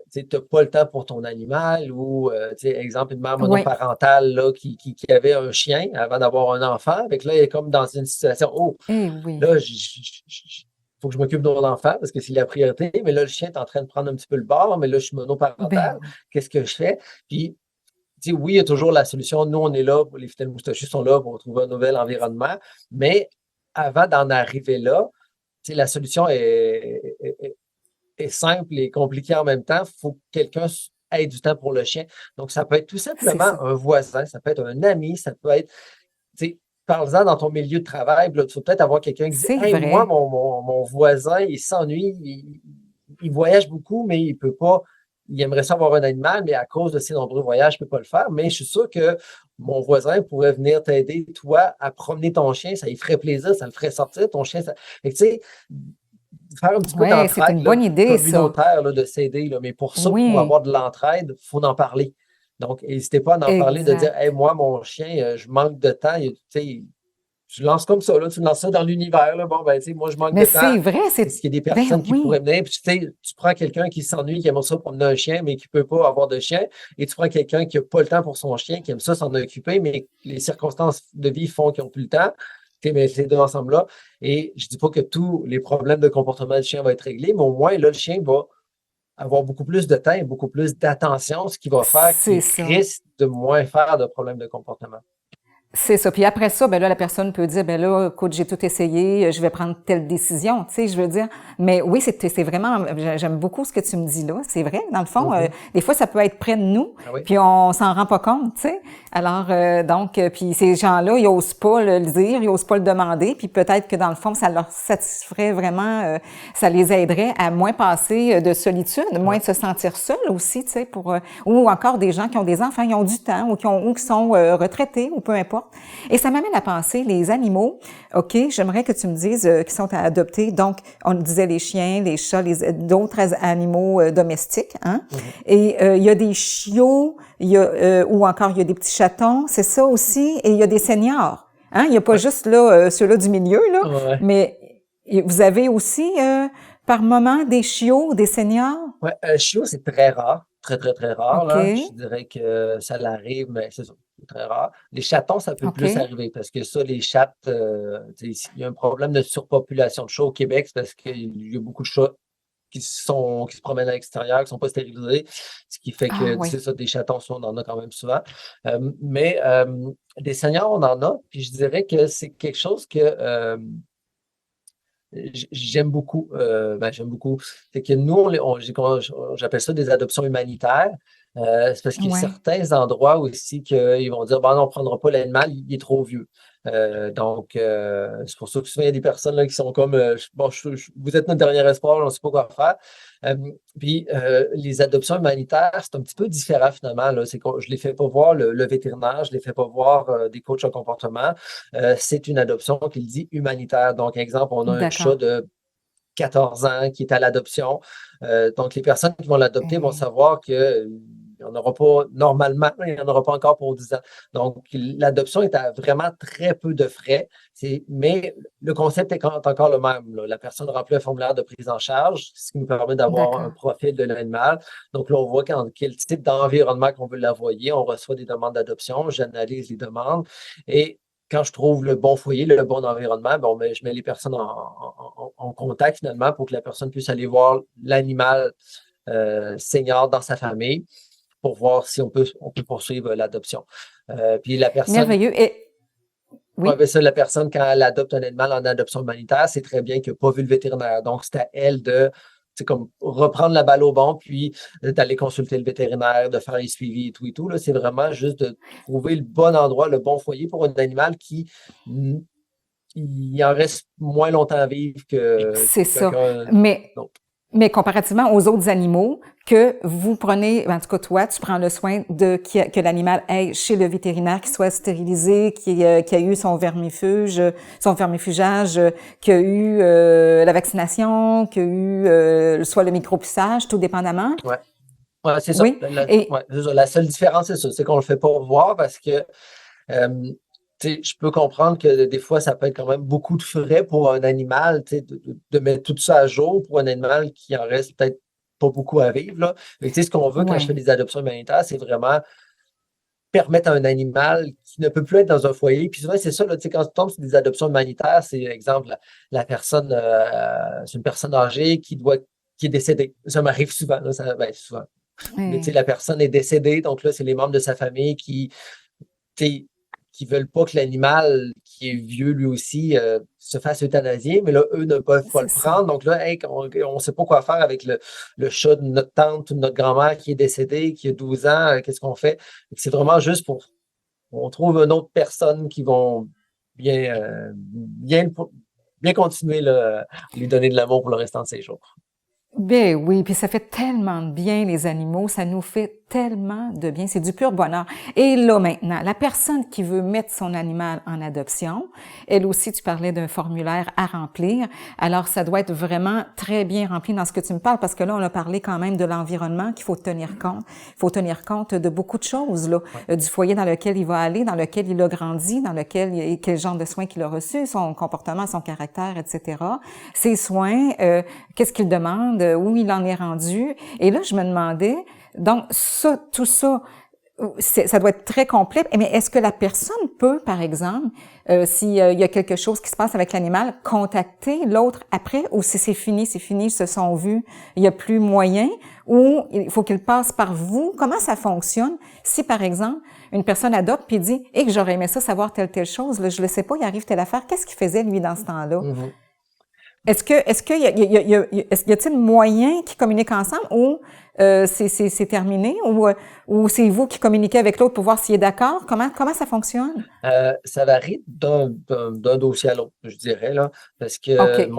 S2: sais, t'as pas le temps pour ton animal ou, tu sais, exemple, une mère
S1: oui.
S2: monoparentale, là, qui avait un chien avant d'avoir un enfant. Fait que là, elle est comme dans une situation, oh,
S1: Eh oui.
S2: là, faut que je m'occupe de mon enfant parce que c'est la priorité. Mais là, le chien est en train de prendre un petit peu le bord, mais là, je suis
S1: Ben
S2: monoparental.
S1: oui.
S2: Qu'est-ce que je fais? Puis, tu sais, oui, il y a toujours la solution. Nous, on est là, les fidèles moustachus sont là pour trouver un nouvel environnement. Mais avant d'en arriver là, tu sais, la solution est simple et compliquée en même temps. Il faut que quelqu'un ait du temps pour le chien. Donc, ça peut être tout
S1: C'est
S2: simplement
S1: ça.
S2: un voisin, ça peut être un ami, ça peut être, tu sais, parle-en dans ton milieu de travail. Là, tu vas peut-être avoir quelqu'un qui dit,
S1: C'est
S2: hey, moi,
S1: vrai.
S2: mon voisin, il s'ennuie, il voyage beaucoup, mais il peut pas. Il aimerait ça avoir un animal, mais à cause de ses nombreux voyages, il ne peut pas le faire. Mais je suis sûr que mon voisin pourrait venir t'aider, toi, à promener ton chien. Ça lui ferait plaisir, ça le ferait sortir, ton chien. Fait que, tu sais, faire un petit peu
S1: Ouais, c'est
S2: d'entraide
S1: une
S2: là,
S1: bonne idée, ça.
S2: communautaire là, de s'aider. Là. Mais pour ça, pour
S1: Oui,
S2: avoir de l'entraide, il faut en parler. Donc, n'hésitez pas à en parler, de dire,
S1: exact.
S2: hey, moi, mon chien, je manque de temps. Tu sais, tu lances comme ça, là, tu lances ça dans l'univers. Là. Bon, ben, tu sais, moi, je manque
S1: Mais
S2: de temps.
S1: c'est vrai,
S2: Est-ce qu'il y a des
S1: ben
S2: personnes qui
S1: oui.
S2: pourraient venir? Puis, tu sais, tu prends quelqu'un qui s'ennuie, qui aime ça promener un chien, mais qui ne peut pas avoir de chien. Et tu prends quelqu'un qui n'a pas le temps pour son chien, qui aime ça s'en occuper, mais les circonstances de vie font qu'ils n'ont plus le temps. OK, mais ces deux ensemble-là. Et je ne dis pas que tous les problèmes de comportement du chien vont être réglés, mais au moins, là, le chien va avoir beaucoup plus de temps et beaucoup plus d'attention, ce qui va faire
S1: C'est
S2: qu'il
S1: ça.
S2: risque de moins faire de problèmes de comportement.
S1: C'est ça. Puis après ça, ben là, la personne peut dire, ben là, écoute, j'ai tout essayé, je vais prendre telle décision, tu sais, je veux dire. Mais oui, c'est vraiment, j'aime beaucoup ce que tu me dis là. C'est vrai, dans le fond,
S2: Mhm.
S1: des fois, ça peut être près de nous,
S2: Ah oui,
S1: puis on s'en rend pas compte, tu sais. Alors, donc, puis ces gens-là, ils osent pas le dire, ils osent pas le demander, puis peut-être que dans le fond, ça leur satisferait vraiment, ça les aiderait à moins passer de solitude, moins
S2: ouais.
S1: de se sentir seul aussi, tu sais, ou encore des gens qui ont des enfants, qui ont du temps, ou qui sont retraités, ou peu importe. Et ça m'amène à penser, les animaux, OK, j'aimerais que tu me dises qui sont à adopter. Donc, on disait les chiens, les chats, d'autres animaux domestiques, hein?
S2: Mhm.
S1: Et il y a des chiots, ou encore il y a des petits chatons, c'est ça aussi, et il y a des seniors. Hein? Il n'y a pas
S2: Ouais,
S1: juste là, ceux-là du milieu, là,
S2: ouais.
S1: mais vous avez aussi par moment des chiots, des seniors?
S2: Ouais, chiot, c'est très rare. Très, très, très rare,
S1: OK,
S2: là. Je dirais que ça l'arrive, mais c'est ça, c'est très rare. Les chatons, ça peut plus
S1: OK.
S2: arriver parce que ça, les chats, il y a un problème de surpopulation de chats au Québec, c'est parce qu'il y a beaucoup de chats qui se promènent à l'extérieur, qui ne sont pas stérilisés, ce qui fait
S1: Ah
S2: que,
S1: oui,
S2: c'est ça, des chatons, ça, on en a quand même souvent. Mais des seniors, on en a, puis je dirais que c'est quelque chose que j'aime beaucoup. J'aime beaucoup. C'est que nous, j'appelle ça des adoptions humanitaires. C'est parce qu'il y a
S1: ouais,
S2: certains endroits aussi qu'ils vont dire, bon, non, on ne prendra pas l'animal, il est trop vieux. C'est pour ça que souvent, il y a des personnes là, qui sont comme, bon, vous êtes notre dernier espoir, on ne sait pas quoi faire. Euh, les adoptions humanitaires, c'est un petit peu différent finalement. Là. C'est que je ne les fais pas voir le vétérinaire, je ne les fais pas voir des coachs en comportement. C'est une adoption qu'il dit humanitaire. Donc, exemple, on a un chat
S1: d'accord.
S2: de 14 ans qui est à l'adoption. Donc, les personnes qui vont l'adopter vont
S1: Eh,
S2: savoir que il n'y en aura pas, normalement, il n'y en aura pas encore pour 10 ans. Donc, l'adoption est à vraiment très peu de frais. Mais le concept est encore le même. Là. La personne remplit un formulaire de prise en charge, ce qui nous permet d'avoir un
S1: d'accord.
S2: profil de l'animal. Donc, là, on voit quel type d'environnement qu'on veut l'envoyer. On reçoit des demandes d'adoption, j'analyse les demandes. Et quand je trouve le bon foyer, le bon environnement, bon, je mets les personnes en contact finalement pour que la personne puisse aller voir l'animal senior dans sa famille pour voir si on peut poursuivre l'adoption. Puis la personne,
S1: Merveilleux. Et
S2: ouais,
S1: oui,
S2: ben ça, la personne, quand elle adopte un animal en adoption humanitaire, c'est très bien qu'elle n'a pas vu le vétérinaire. Donc, c'est à elle de c'est comme reprendre la balle au bon, puis d'aller consulter le vétérinaire, de faire les suivis et tout. Là, c'est vraiment juste de trouver le bon endroit, le bon foyer pour un animal il en reste moins longtemps à vivre
S1: c'est ça.
S2: qu'un
S1: Mais
S2: autre.
S1: Mais comparativement aux autres animaux que vous prenez, en tout cas toi, tu prends le soin que l'animal aille chez le vétérinaire, qu'il soit stérilisé, qu'il a eu son vermifugage, qu'il a eu la vaccination, qu'il a eu soit le micropuçage, tout dépendamment.
S2: Ouais. Ouais, c'est ça.
S1: Oui. Et
S2: Ouais, c'est ça. La seule différence, c'est ça, c'est qu'on le fait pas voir parce que Euh, je peux comprendre que des fois, ça peut être quand même beaucoup de frais pour un animal, de mettre tout ça à jour pour un animal qui en reste peut-être pas beaucoup à vivre. Là. Mais, ce qu'on veut quand je fais
S1: ouais,
S2: des adoptions humanitaires, c'est vraiment permettre à un animal qui ne peut plus être dans un foyer. Puis souvent, c'est ça, là, quand tu tombes sur des adoptions humanitaires, c'est exemple, la personne, c'est une personne âgée qui est décédée. Ça m'arrive souvent, là, souvent. Mais
S1: ouais,
S2: la personne est décédée, donc là, c'est les membres de sa famille t'sais, qui veulent pas que l'animal qui est vieux lui aussi se fasse euthanasier, mais là, eux ne peuvent pas
S1: c'est
S2: le
S1: ça.
S2: prendre. Donc là, hey, on ne sait pas quoi faire avec le chat de notre tante ou de notre grand-mère qui est décédée, qui a 12 ans, qu'est-ce qu'on fait? C'est vraiment juste pour on trouve une autre personne qui vont bien, bien continuer là, à lui donner de l'amour pour le restant de ses jours.
S1: Ben oui, puis ça fait tellement de bien les animaux, ça nous fait tellement de bien, c'est du pur bonheur. Et là maintenant, la personne qui veut mettre son animal en adoption, elle aussi, tu parlais d'un formulaire à remplir, alors ça doit être vraiment très bien rempli dans ce que tu me parles, parce que là, on a parlé quand même de l'environnement qu'il faut tenir compte. Il faut tenir compte de beaucoup de choses, là,
S2: Ouais.
S1: du foyer dans lequel il va aller, dans lequel il a grandi, dans lequel, quel genre de soins qu'il a reçu, son comportement, son caractère, etc. Ses soins, qu'est-ce qu'il demande, où il en est rendu. Et là, je me demandais, donc ça, tout ça, ça doit être très complet, mais est-ce que la personne peut, par exemple, s'il y a quelque chose qui se passe avec l'animal, contacter l'autre après, ou si c'est fini, ils se sont vus, il n'y a plus moyen, ou il faut qu'il passe par vous? Comment ça fonctionne? Si, par exemple, une personne adopte puis dit « Eh, que j'aurais aimé ça savoir telle chose, là, je ne sais pas, il arrive telle affaire », qu'est-ce qu'il faisait, lui, dans ce temps-là?
S2: Mhm.
S1: Est-ce qu'il y a-t-il moyen qu'ils communiquent ensemble ou c'est terminé ou c'est vous qui communiquez avec l'autre pour voir s'il est d'accord? Comment ça fonctionne?
S2: Ça varie d'un dossier à l'autre, je dirais, là, parce que
S1: OK.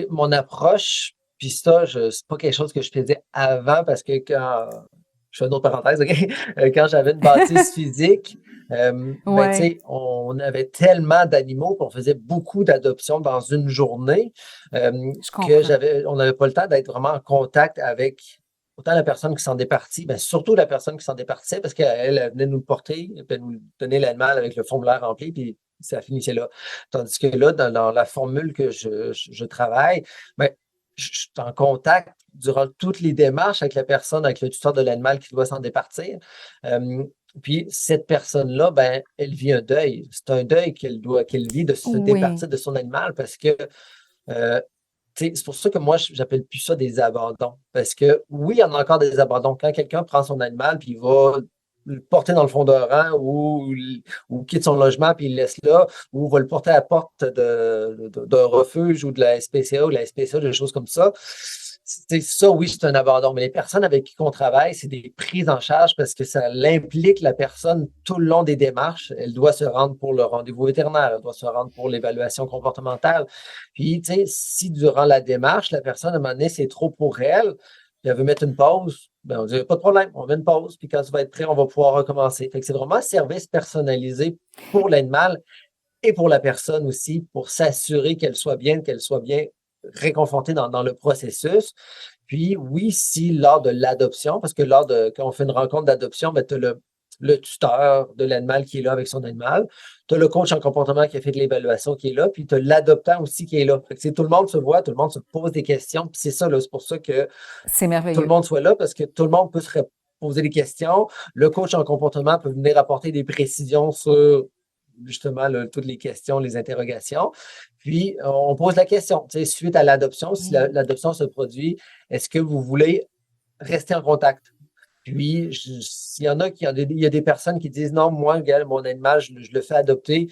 S2: mon approche, puis ça, c'est pas quelque chose que je faisais avant, parce que je fais une autre parenthèse, OK? Quand j'avais une bâtisse physique,
S1: Ouais,
S2: on avait tellement d'animaux qu'on faisait beaucoup d'adoptions dans une journée
S1: je comprends.
S2: on n'avait pas le temps d'être vraiment en contact avec autant la personne qui s'en départit, ben surtout la personne qui s'en départissait parce qu'elle venait nous le porter, elle venait nous donner l'animal avec le formulaire rempli, puis ça finissait là. Tandis que là, dans la formule que je travaille, ben, je suis en contact durant toutes les démarches avec la personne, avec le tuteur de l'animal qui doit s'en départir. Puis cette personne-là, ben, elle vit un deuil. C'est un deuil qu'elle vit de se
S1: Oui,
S2: départir de son animal parce que euh, c'est pour ça que moi, j'appelle plus ça des abandons. Parce que oui, il y en a encore des abandons. Quand quelqu'un prend son animal puis il va le porter dans le fond d'un rang ou quitte son logement puis il le laisse là, ou va le porter à la porte d'un refuge ou de la SPCA ou de la SPCA, des choses comme ça. Ça, oui, c'est un abandon. Mais les personnes avec qui on travaille, c'est des prises en charge parce que ça l'implique la personne tout le long des démarches. Elle doit se rendre pour le rendez-vous vétérinaire, elle doit se rendre pour l'évaluation comportementale. Puis, tu sais, si durant la démarche, la personne, à un moment donné, c'est trop pour elle, puis elle veut mettre une pause, ben on dit pas de problème, on met une pause, puis quand ça va être prêt, on va pouvoir recommencer. Fait que c'est vraiment un service personnalisé pour l'animal et pour la personne aussi, pour s'assurer qu'elle soit bien réconfortée dans le processus. Puis oui, si lors de l'adoption, parce que quand on fait une rencontre d'adoption, ben, tu as le tuteur de l'animal qui est là avec son animal, tu as le coach en comportement qui a fait de l'évaluation qui est là, puis tu as l'adoptant aussi qui est là. Fait que, tout le monde se voit, tout le monde se pose des questions, puis c'est ça, là, c'est pour ça que
S1: c'est
S2: tout le
S1: merveilleux.
S2: monde soit là, parce que tout le monde peut poser des questions. Le coach en comportement peut venir apporter des précisions sur justement toutes les questions, les interrogations. Puis, on pose la question, suite à l'adoption, si
S1: Oui.
S2: l'adoption se produit, est-ce que vous voulez rester en contact? Puis, s'il y en a il y a des personnes qui disent non, moi, regarde, mon animal, je le fais adopter,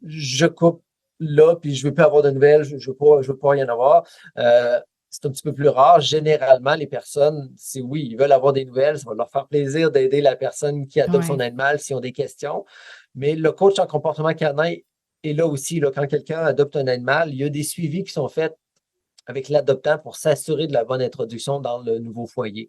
S2: je coupe là, puis je ne veux plus avoir de nouvelles, je ne veux pas rien avoir. C'est un petit peu plus rare. Généralement, les personnes, c'est oui, ils veulent avoir des nouvelles, ça va leur faire plaisir d'aider la personne qui adopte son
S1: Ouais.
S2: animal s'ils ont des questions. Mais le coach en comportement canin est là aussi. Là, quand quelqu'un adopte un animal, il y a des suivis qui sont faits avec l'adoptant pour s'assurer de la bonne introduction dans le nouveau foyer.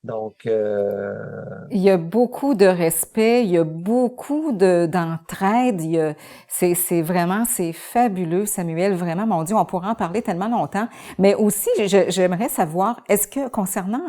S2: Donc,
S1: Il y a beaucoup de respect, il y a beaucoup d'entraide, c'est vraiment, c'est fabuleux, Samuel, vraiment, mon Dieu, on pourra en parler tellement longtemps. Mais aussi, j'aimerais savoir, est-ce que concernant,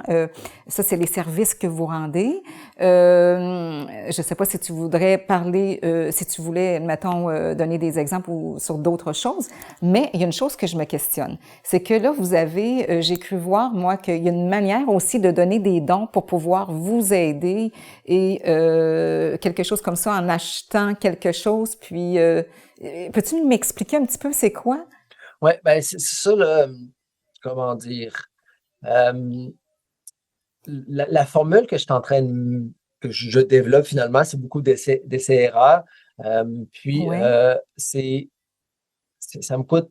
S1: ça c'est les services que vous rendez, je sais pas si tu voudrais parler, si tu voulais, mettons, donner des exemples ou sur d'autres choses, mais il y a une chose que je me questionne, c'est que là, vous avez, j'ai cru voir, moi, qu'il y a une manière aussi de donner des dons pour pouvoir vous aider et quelque chose comme ça en achetant quelque chose. Puis, peux-tu m'expliquer un petit peu c'est quoi?
S2: ouais, ben c'est ça, là, comment dire. Euh, la formule que je suis en train que je développe finalement, c'est beaucoup d'essais-erreurs. Puis,
S1: Oui.
S2: ça me coûte,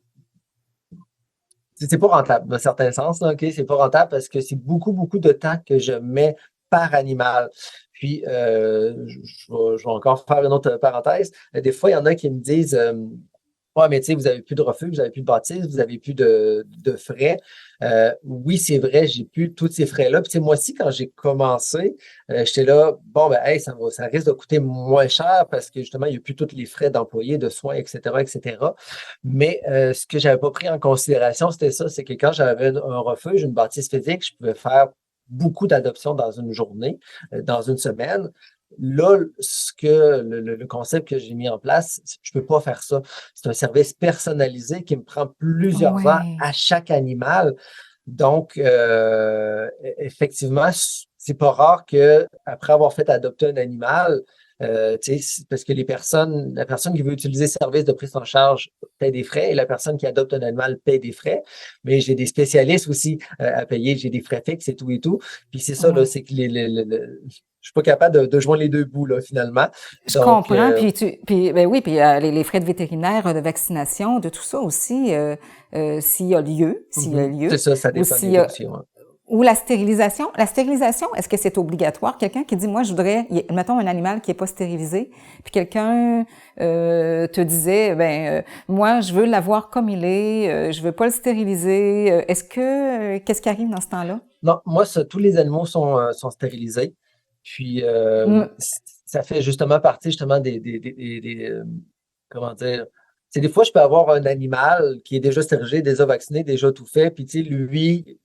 S2: c'est pas rentable dans un certain sens, là, OK? C'est pas rentable parce que c'est beaucoup, beaucoup de temps que je mets par animal. Puis, je vais encore faire une autre parenthèse. Des fois, il y en a qui me disent, ouais, mais tu sais, vous avez plus de refuge, vous avez plus de bâtisse, vous avez plus de frais. Oui, c'est vrai, j'ai plus tous ces frais-là. Puis, tu sais, moi aussi, quand j'ai commencé, j'étais là, bon, ben, hey, ça risque de coûter moins cher parce que justement, il n'y a plus tous les frais d'employés, de soins, etc., etc. Mais ce que j'avais pas pris en considération, c'était ça, c'est que quand j'avais un refuge, une bâtisse physique, je pouvais faire beaucoup d'adoptions dans une journée, dans une semaine. Là, le concept que j'ai mis en place, je peux pas faire ça. C'est un service personnalisé qui me prend plusieurs heures
S1: Ouais.
S2: à chaque animal. Donc, effectivement, c'est pas rare que après avoir fait adopter un animal, parce que la personne qui veut utiliser le service de prise en charge paie des frais et la personne qui adopte un animal paie des frais. Mais j'ai des spécialistes aussi à payer, j'ai des frais fixes et tout et tout. Puis c'est ça, là,
S1: Ouais.
S2: c'est que je suis pas capable de joindre les deux bouts, là, finalement.
S1: Je
S2: Donc,
S1: comprends. Puis ben oui, puis les frais de vétérinaire, de vaccination, de tout ça aussi, s'il y a
S2: c'est
S1: lieu,
S2: ça, ça
S1: ou
S2: dépend des
S1: s'il y a
S2: dossiers. Ouais.
S1: ou la stérilisation. La stérilisation, est-ce que c'est obligatoire? Quelqu'un qui dit, moi, je voudrais, mettons un animal qui est pas stérilisé, puis quelqu'un te disait, moi, je veux l'avoir comme il est, je veux pas le stériliser. Qu'est-ce qui arrive dans ce temps-là?
S2: Non, moi, tous les animaux sont stérilisés. Puis,
S1: Mm.
S2: ça fait justement partie justement comment dire, c'est des fois, je peux avoir un animal qui est déjà stérilisé, déjà vacciné, déjà tout fait, puis tu sais, lui,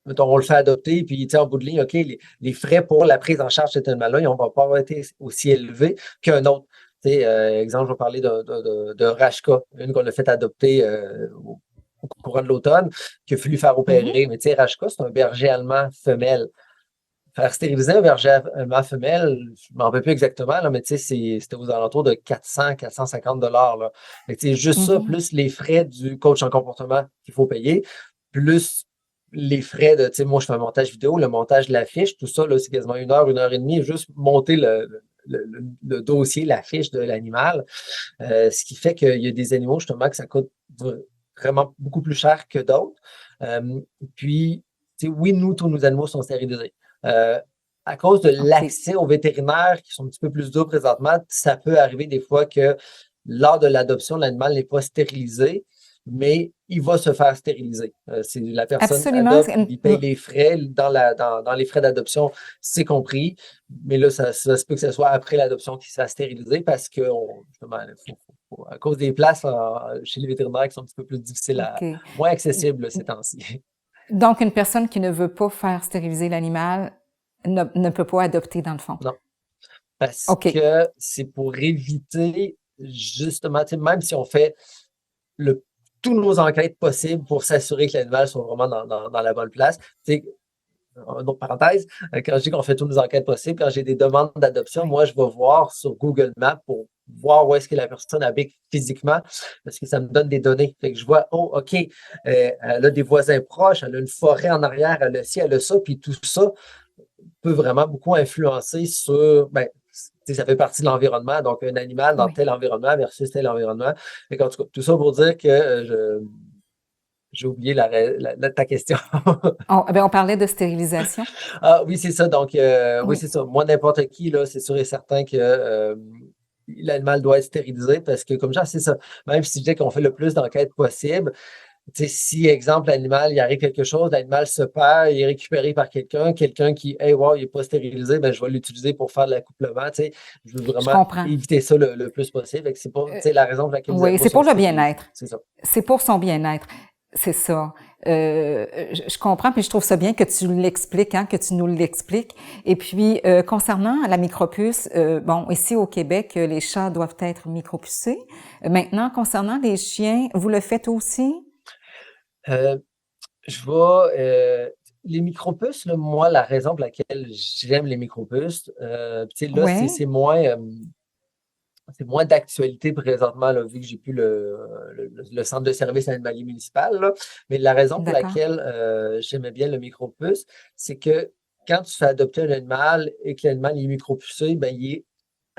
S2: mettons, on le fait adopter, puis en bout de ligne, OK, les frais pour la prise en charge de cet animal-là, ils ne vont pas avoir été aussi élevés qu'un autre. Exemple, je vais parler de Rashka, une qu'on a fait adopter au courant de l'automne, qu'il a fallu faire opérer. Mais Rashka, c'est un berger allemand femelle. Faire stériliser un berger allemand femelle, je ne m'en rappelle plus exactement, là, mais c'était aux alentours de 400-450 $. Là. Juste ça, plus les frais du coach en comportement qu'il faut payer, plus les frais de, moi, je fais un montage vidéo, le montage de l'affiche, tout ça, là, c'est quasiment 1 heure et demie, juste monter le dossier, la fiche de l'animal. Ce qui fait qu'il y a des animaux, justement, que ça coûte vraiment beaucoup plus cher que d'autres. Puis, oui, nous, tous nos animaux sont stérilisés. À cause de l'accès aux vétérinaires qui sont un petit peu plus durs présentement, ça peut arriver des fois que lors de l'adoption, l'animal n'est pas stérilisé, mais il va se faire stériliser. C'est la personne adopte, il paye les frais dans les frais d'adoption, c'est compris. Mais là, ça se peut que ce soit après l'adoption qu'il se fasse stériliser parce que justement, à cause des places chez les vétérinaires qui sont un petit peu plus difficiles moins accessibles ces temps-ci.
S1: Donc, une personne qui ne veut pas faire stériliser l'animal ne peut pas adopter, dans le fond.
S2: Non. Parce que c'est pour éviter, justement, même si on fait tous nos enquêtes possibles pour s'assurer que l'animal soit vraiment dans la bonne place. Une autre parenthèse, quand je dis qu'on fait toutes nos enquêtes possibles, quand j'ai des demandes d'adoption, moi, je vais voir sur Google Maps pour voir où est-ce que la personne habite physiquement, parce que ça me donne des données. Fait que je vois, OK, elle a des voisins proches, elle a une forêt en arrière, elle a ci, elle a ça, puis tout ça peut vraiment beaucoup influencer sur, ça fait partie de l'environnement, donc un animal dans tel environnement versus tel environnement. Et en tout cas, tout ça pour dire que j'ai oublié ta question.
S1: On parlait de stérilisation.
S2: Ah oui, c'est ça. Donc, oui, c'est ça. Moi, n'importe qui, là, c'est sûr et certain que l'animal doit être stérilisé parce que, comme ça, c'est ça. Même si je dis qu'on fait le plus d'enquêtes possible, si, exemple, l'animal, il arrive quelque chose, l'animal se perd, il est récupéré par quelqu'un qui, hey, wow, il n'est pas stérilisé, je vais l'utiliser pour faire de l'accouplement. Je veux vraiment éviter ça le plus possible. C'est pas la raison pour laquelle
S1: oui, c'est pour le bien-être.
S2: C'est ça.
S1: C'est pour son bien-être. C'est ça. Je comprends, puis je trouve ça bien que tu l'expliques, que tu nous l'expliques. Et puis, concernant la micropuce, ici au Québec, les chats doivent être micropucés. Maintenant, concernant les chiens, vous le faites aussi?
S2: Les micropuces, là, moi, la raison pour laquelle j'aime les micropuces, c'est moins d'actualité présentement, là, vu que j'ai plus le centre de service animalier municipal. Là. Mais la raison pour laquelle j'aimais bien le micropuce, c'est que quand tu fais adopter un animal et que l'animal est micropucé, il est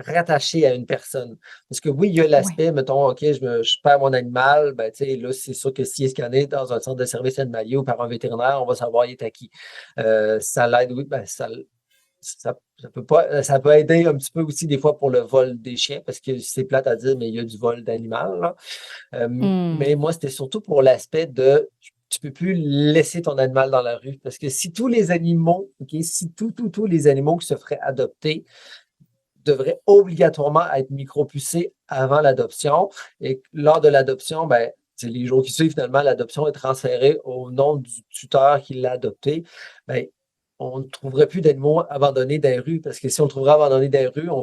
S2: rattaché à une personne. Parce que oui, il y a l'aspect, mettons, OK, je perds mon animal, là, c'est sûr que s'il est scanné dans un centre de service animalier ou par un vétérinaire, on va savoir il est à qui. Ça l'aide, oui, ça peut aider un petit peu aussi des fois pour le vol des chiens, parce que c'est plate à dire, mais il y a du vol d'animal. Mais moi, c'était surtout pour l'aspect de tu peux plus laisser ton animal dans la rue. Parce que si tous les animaux, si tous les animaux qui se feraient adopter devraient obligatoirement être micropucés avant l'adoption. Et lors de l'adoption, les jours qui suivent, finalement, l'adoption est transférée au nom du tuteur qui l'a adopté. On ne trouverait plus d'animaux abandonnés dans les rues, parce que si on le trouverait abandonné dans les rues, on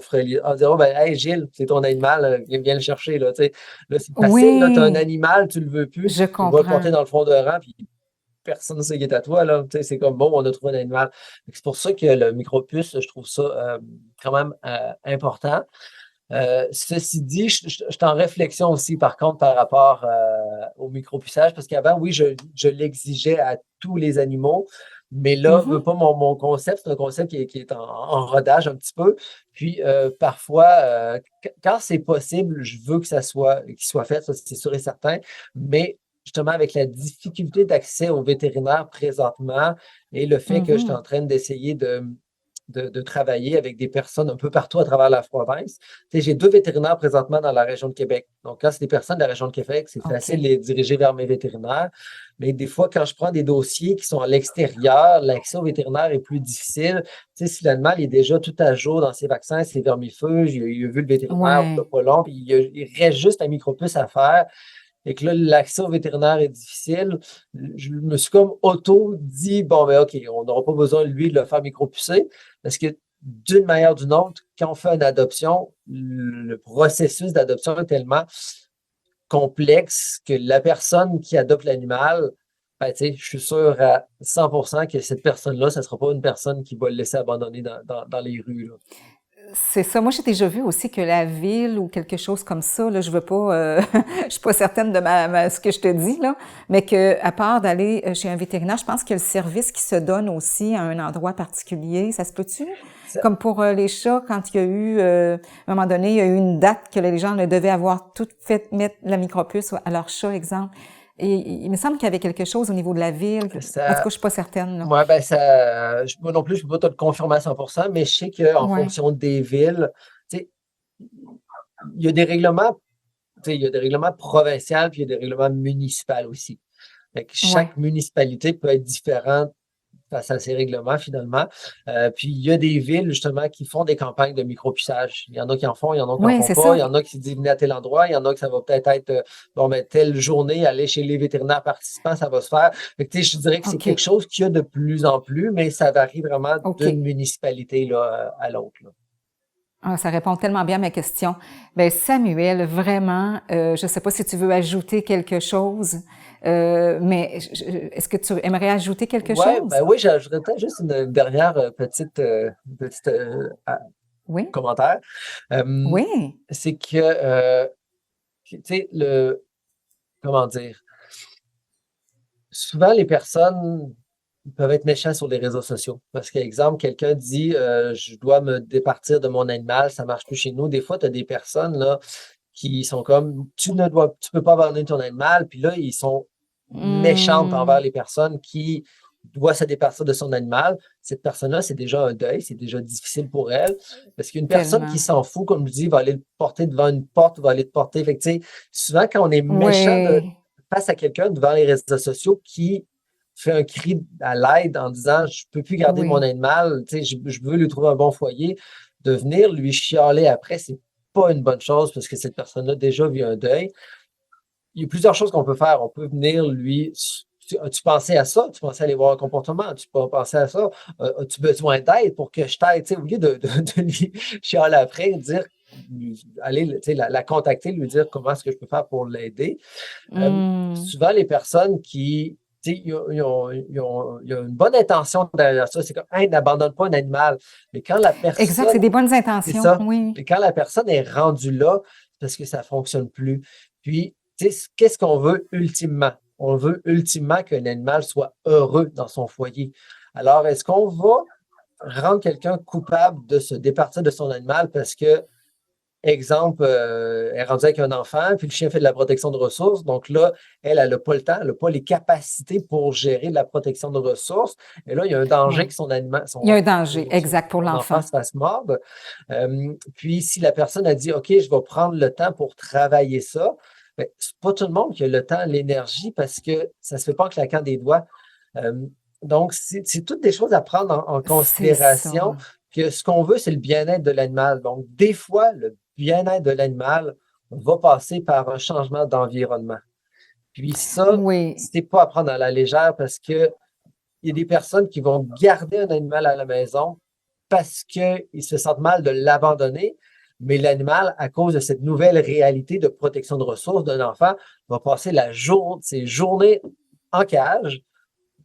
S2: dirait, hey Gilles, c'est ton animal, viens le chercher. Là, là c'est facile, tu as un animal, tu ne le veux plus,
S1: tu vas
S2: le porter dans le fond de rang, puis personne ne sait qui est à toi. Là. C'est comme bon, on a trouvé un animal. C'est pour ça que le micropuce, je trouve ça quand même important. Ceci dit, je suis en réflexion aussi, par contre, par rapport au micropuçage, parce qu'avant, oui, je l'exigeais à tous les animaux, mais là, pas mon concept, c'est un concept qui est en rodage un petit peu. Puis, parfois, quand c'est possible, je veux que qu'il soit fait, ça c'est sûr et certain, mais justement, avec la difficulté d'accès aux vétérinaires présentement et le fait que je suis en train d'essayer de travailler avec des personnes un peu partout à travers la province. J'ai 2 vétérinaires présentement dans la région de Québec. Donc, quand c'est des personnes de la région de Québec, c'est facile de les diriger vers mes vétérinaires. Mais des fois, quand je prends des dossiers qui sont à l'extérieur, l'accès aux vétérinaires est plus difficile. Si l'animal est déjà tout à jour dans ses vaccins, ses vermifuges, il a vu le vétérinaire il n'y a pas long, puis il reste juste un micropuce à faire. et que là, l'accès au vétérinaire est difficile, je me suis comme auto-dit, bon, ben OK, on n'aura pas besoin, lui, de le faire micropucer, parce que d'une manière ou d'une autre, quand on fait une adoption, le processus d'adoption est tellement complexe que la personne qui adopte l'animal, ben, tu sais, je suis sûr à 100% que cette personne-là, ce ne sera pas une personne qui va le laisser abandonner dans les rues, là.
S1: C'est ça. Moi, j'ai déjà vu aussi que la ville ou quelque chose comme ça, là, je veux pas, je suis pas certaine de ce que je te dis, là, mais que à part d'aller chez un vétérinaire, je pense qu'il y a le service qui se donne aussi à un endroit particulier. Ça se peut-tu?
S2: Ça-
S1: Comme pour les chats, quand il y a eu, à un moment donné, il y a eu une date que les gens devaient avoir tout fait mettre la micropuce à leur chat, exemple. Et il me semble qu'il y avait quelque chose au niveau de la ville. En tout cas,
S2: ça,
S1: je suis pas certaine, là.
S2: Ouais, ben moi non plus, je ne peux pas te le confirmer à 100%, mais je sais qu'en
S1: Ouais,
S2: fonction des villes, tu sais, il y a des règlements, tu sais, il y a des règlements provinciaux, puis il y a des règlements municipaux aussi. Fait que
S1: ouais.
S2: chaque municipalité peut être différente face à ces règlements, finalement. Puis il y a des villes, justement, qui font des campagnes de micropuçage. Il y en a qui en font, il y en a qui n'en
S1: Oui,
S2: font
S1: c'est
S2: pas.
S1: ça.
S2: Il y en a qui se disent venez à tel endroit. Il y en a que ça va peut-être être, bon, ben, telle journée, aller chez les vétérinaires participants, ça va se faire. Fait que, tu sais, je dirais que c'est
S1: OK.
S2: quelque chose qu'il y a de plus en plus, mais ça varie vraiment
S1: OK.
S2: d'une municipalité là, à l'autre, là.
S1: Ah, ça répond tellement bien à ma question. Ben Samuel, vraiment, je ne sais pas si tu veux ajouter quelque chose, mais est-ce que tu aimerais ajouter quelque
S2: Ouais,
S1: chose?
S2: ben oui, j'ajouterais peut-être juste une dernière petite
S1: Oui?
S2: commentaire. Euh,
S1: Oui?
S2: c'est tu sais, comment dire, souvent les personnes peuvent être méchants sur les réseaux sociaux. Parce qu'exemple, quelqu'un dit je dois me départir de mon animal, ça marche plus chez nous. Des fois, tu as des personnes là qui sont comme tu peux pas abandonner ton animal, puis là, ils sont méchantes envers
S1: Hmm,
S2: les personnes qui doivent se départir de son animal. Cette personne-là, c'est déjà un deuil, c'est déjà difficile pour elle. Parce qu'une personne qui
S1: tellement.
S2: s'en fout, comme je dis, va aller le porter devant une porte, va aller te porter. Fait que, tu sais, souvent, quand on est méchant
S1: Oui,
S2: face à quelqu'un devant les réseaux sociaux qui fait un cri à l'aide en disant je peux plus garder mon
S1: oui.
S2: animal, tu sais, je veux lui trouver un bon foyer, de venir lui chialer après, c'est pas une bonne chose parce que cette personne-là déjà vit un deuil. Il y a plusieurs choses qu'on peut faire. On peut venir lui. As-tu pensé à ça? Tu pensais aller voir un comportement? As-tu pas pensé à ça? As-tu besoin d'aide pour que je t'aide? Tu sais, au lieu de lui chialer après, dire, aller tu sais, la contacter, lui dire comment est-ce que je peux faire pour l'aider. Euh,
S1: Hmm.
S2: souvent, les personnes qui, tu sais, il y a une bonne intention derrière ça. C'est comme, hey, n'abandonne pas un animal. Mais quand la
S1: Exact, c'est
S2: personne,
S1: des bonnes
S2: c'est
S1: intentions,
S2: ça.
S1: oui.
S2: Mais quand la personne est rendue là, c'est parce que ça fonctionne plus. Puis, tu sais, qu'est-ce qu'on veut ultimement? On veut ultimement qu'un animal soit heureux dans son foyer. Alors, est-ce qu'on va rendre quelqu'un coupable de se départir de son animal parce que exemple, elle est rendue avec un enfant, puis le chien fait de la protection de ressources. Donc là, elle n'a pas le temps, elle n'a pas les capacités pour gérer la protection de ressources. Et là, il y a un danger
S1: Oui.
S2: que son animal,
S1: Il y a un danger, exact, pour
S2: son enfant
S1: l'enfant.
S2: se fasse mordre. Puis si la personne a dit, OK, je vais prendre le temps pour travailler ça, ben, c'est pas tout le monde qui a le temps, l'énergie, parce que ça se fait pas en claquant des doigts. Euh, donc, c'est toutes des choses à prendre en
S1: C'est
S2: considération,
S1: ça.
S2: que ce qu'on veut, c'est le bien-être de l'animal. Donc, des fois, le bien-être de l'animal va passer par un changement d'environnement. Puis ça,
S1: Oui.
S2: c'est pas à prendre à la légère parce que il y a des personnes qui vont garder un animal à la maison parce qu'ils se sentent mal de l'abandonner, mais l'animal, à cause de cette nouvelle réalité de protection de ressources d'un enfant, va passer ses journées en cage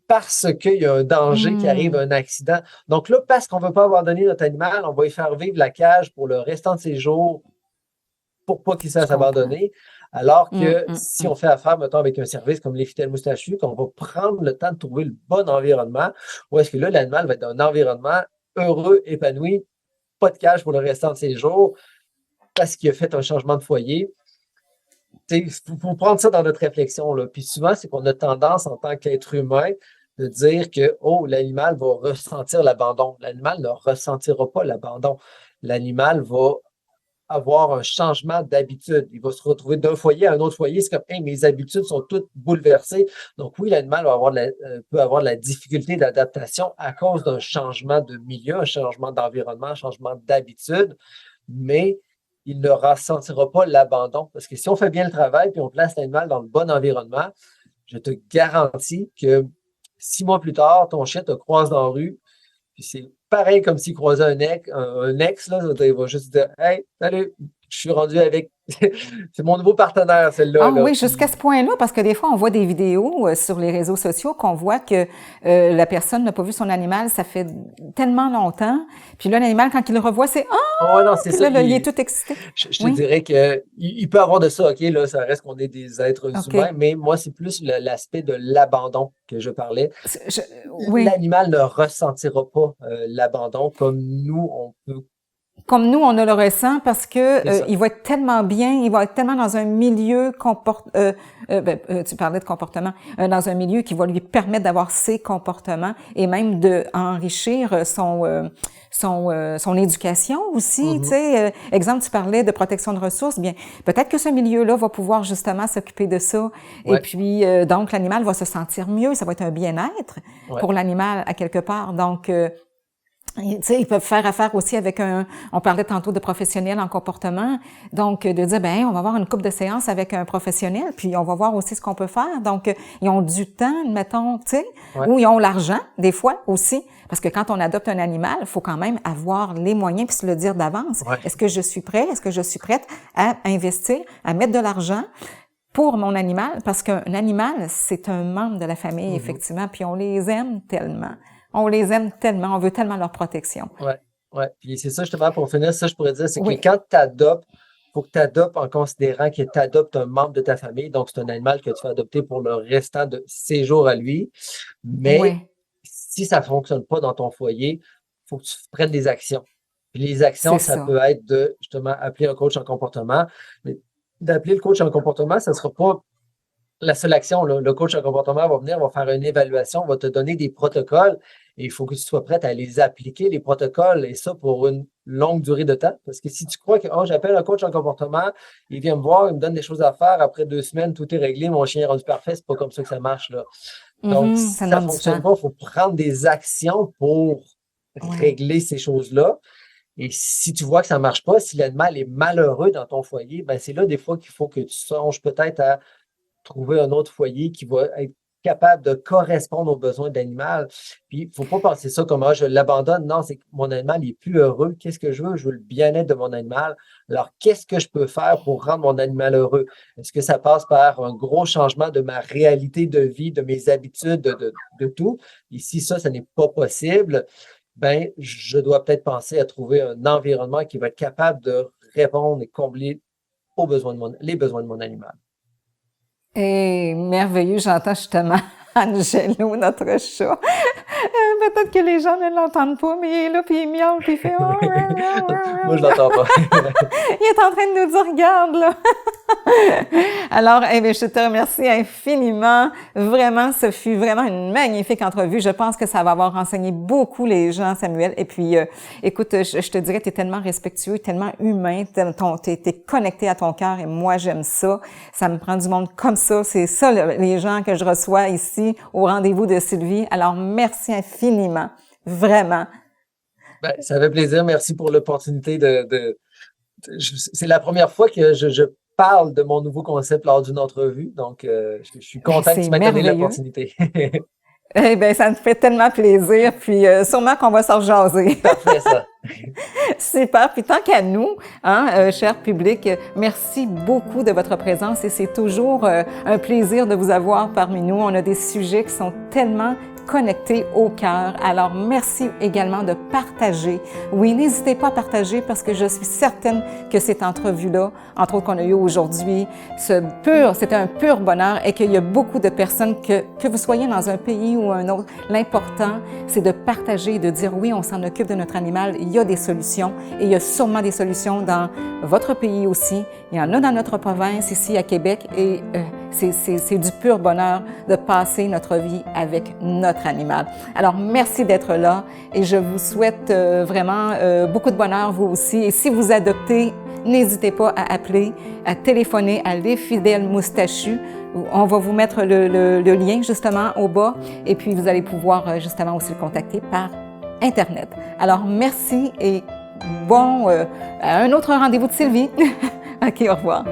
S2: parce qu'il y a un danger qui arrive,
S1: Hmm.
S2: un accident. Donc là, parce qu'on ne veut pas abandonner notre animal, on va y faire vivre la cage pour le restant de ses jours pour pas qu'il se
S1: Je
S2: fasse
S1: comprends.
S2: abandonner. Alors
S1: Hmm,
S2: que
S1: hmm,
S2: si
S1: hmm.
S2: on fait affaire, mettons, avec un service comme les Fidèles Moustachus, qu'on va prendre le temps de trouver le bon environnement, où est-ce que là, l'animal va être dans un environnement heureux, épanoui, pas de cage pour le restant de ses jours, parce qu'il a fait un changement de foyer. Il faut prendre ça dans notre réflexion, là. Puis souvent, c'est qu'on a tendance, en tant qu'être humain, de dire que, oh, l'animal va ressentir l'abandon. L'animal ne ressentira pas l'abandon. L'animal va avoir un changement d'habitude. Il va se retrouver d'un foyer à un autre foyer. C'est comme, hey, mes habitudes sont toutes bouleversées. Donc oui, l'animal peut avoir de la difficulté d'adaptation à cause d'un changement de milieu, un changement d'environnement, un changement d'habitude, mais il ne ressentira pas l'abandon. Parce que si on fait bien le travail puis on place l'animal dans le bon environnement, je te garantis que 6 mois plus tard, ton chien te croise dans la rue, puis c'est pareil comme s'il croisait un ex, là, il va juste dire Hey, salut, je suis rendu avec. C'est mon nouveau partenaire, celle-là.
S1: Ah
S2: Là.
S1: oui, jusqu'à ce point-là, parce que des fois, on voit des vidéos sur les réseaux sociaux qu'on voit que la personne n'a pas vu son animal, ça fait tellement longtemps. Puis là, l'animal, quand il le revoit, c'est « Ah!
S2: Ouais, non, c'est
S1: Puis
S2: ça.
S1: là, il est tout excité.
S2: Je te
S1: Oui,
S2: dirais qu'il peut avoir de ça, OK, là, ça reste qu'on est des êtres
S1: OK.
S2: humains, mais moi, c'est plus l'aspect de l'abandon que je parlais.
S1: Je- oui.
S2: L'animal ne ressentira pas l'abandon comme nous, on peut.
S1: Comme nous, on ne le ressent parce que
S2: C'est ça.
S1: il va être tellement bien, il va être tellement dans un milieu tu parlais de comportement, dans un milieu qui va lui permettre d'avoir ses comportements et même de enrichir son éducation aussi. Tu sais, exemple, tu parlais de protection de ressources. Bien, peut-être que ce milieu-là va pouvoir justement s'occuper de ça.
S2: Ouais.
S1: Et puis, donc, l'animal va se sentir mieux. Ça va être un bien-être pour l'animal à quelque part. Donc, tu sais, ils peuvent faire affaire aussi avec on parlait tantôt de professionnels en comportement, donc de dire, ben, on va avoir une couple de séances avec un professionnel, puis on va voir aussi ce qu'on peut faire. Donc, ils ont du temps, mettons, tu sais, ou ils ont l'argent, des fois aussi, parce que quand on adopte un animal, il faut quand même avoir les moyens puis se le dire d'avance.
S2: Ouais.
S1: Est-ce que je suis prêt? Est-ce que je suis prête à investir, à mettre de l'argent pour mon animal? Parce qu'un animal, c'est un membre de la famille, effectivement, puis on les aime tellement. On les aime tellement, on veut tellement leur protection.
S2: Ouais. Puis c'est ça, justement, pour finir, ça, je pourrais dire, c'est que quand tu adoptes, il faut que tu adoptes en considérant que tu adoptes un membre de ta famille. Donc, c'est un animal que tu vas adopter pour le restant de ses jours à lui. Mais si ça ne fonctionne pas dans ton foyer, il faut que tu prennes des actions. Puis les actions, ça peut être de, justement, appeler un coach en comportement. Mais d'appeler le coach en comportement, ça ne sera pas la seule action. Le coach en comportement va venir, va faire une évaluation, va te donner des protocoles et il faut que tu sois prête à les appliquer, les protocoles, et ça pour une longue durée de temps. Parce que si tu crois que j'appelle un coach en comportement, il vient me voir, il me donne des choses à faire, après 2 semaines, tout est réglé, mon chien est rendu parfait, c'est pas comme ça que ça marche. Là. Donc, si ça ne fonctionne pas, il faut prendre des actions pour régler ces choses-là. Et si tu vois que ça ne marche pas, si l'animal est malheureux dans ton foyer, ben c'est là des fois qu'il faut que tu songes peut-être à trouver un autre foyer qui va être capable de correspondre aux besoins de l'animal. Puis, il ne faut pas penser ça comme je l'abandonne. Non, c'est que mon animal est plus heureux. Qu'est-ce que je veux? Je veux le bien-être de mon animal. Alors, qu'est-ce que je peux faire pour rendre mon animal heureux? Est-ce que ça passe par un gros changement de ma réalité de vie, de mes habitudes, de tout? Et si ça n'est pas possible, ben, je dois peut-être penser à trouver un environnement qui va être capable de répondre et combler les besoins de mon animal.
S1: Et merveilleux, j'entends justement Angelo, notre chat. Peut-être que les gens ne l'entendent pas, mais il est là, puis il miaule, puis il fait...
S2: Moi, je l'entends pas.
S1: Il est en train de nous dire, regarde, là. Alors, je te remercie infiniment. Vraiment, ce fut vraiment une magnifique entrevue. Je pense que ça va avoir renseigné beaucoup les gens, Samuel. Et puis, écoute, je te dirais, tu es tellement respectueux, tellement humain, t'es connecté à ton cœur et moi, j'aime ça. Ça me prend du monde comme ça. C'est ça, les gens que je reçois ici au rendez-vous de Sylvie. Alors, merci infiniment. Vraiment.
S2: Ben, ça fait plaisir. Merci pour l'opportunité c'est la première fois que je parle de mon nouveau concept lors d'une entrevue. Donc, je suis content que tu m'aies donné l'opportunité.
S1: Eh bien, ça me fait tellement plaisir. Puis, sûrement qu'on va s'en jaser.
S2: Parfait, ça.
S1: Super. Puis, tant qu'à nous, cher public, merci beaucoup de votre présence et c'est toujours un plaisir de vous avoir parmi nous. On a des sujets qui sont tellement connectés au cœur. Alors, merci également de partager. Oui, n'hésitez pas à partager parce que je suis certaine que cette entrevue-là, entre autres qu'on a eu aujourd'hui, c'était un pur bonheur et qu'il y a beaucoup de personnes que vous soyez dans un pays ou un autre, l'important, c'est de partager et de dire oui, on s'en occupe de notre animal, il y a des solutions et il y a sûrement des solutions dans votre pays aussi. Il y en a dans notre province, ici à Québec et c'est du pur bonheur de passer notre vie avec notre animal. Alors, merci d'être là et je vous souhaite vraiment beaucoup de bonheur, vous aussi. Et si vous adoptez, n'hésitez pas à appeler, à téléphoner à Les Fidèles Moustachus. On va vous mettre le lien justement au bas et puis vous allez pouvoir justement aussi le contacter par Internet. Alors, merci et bon, à un autre rendez-vous de Sylvie. OK, au revoir.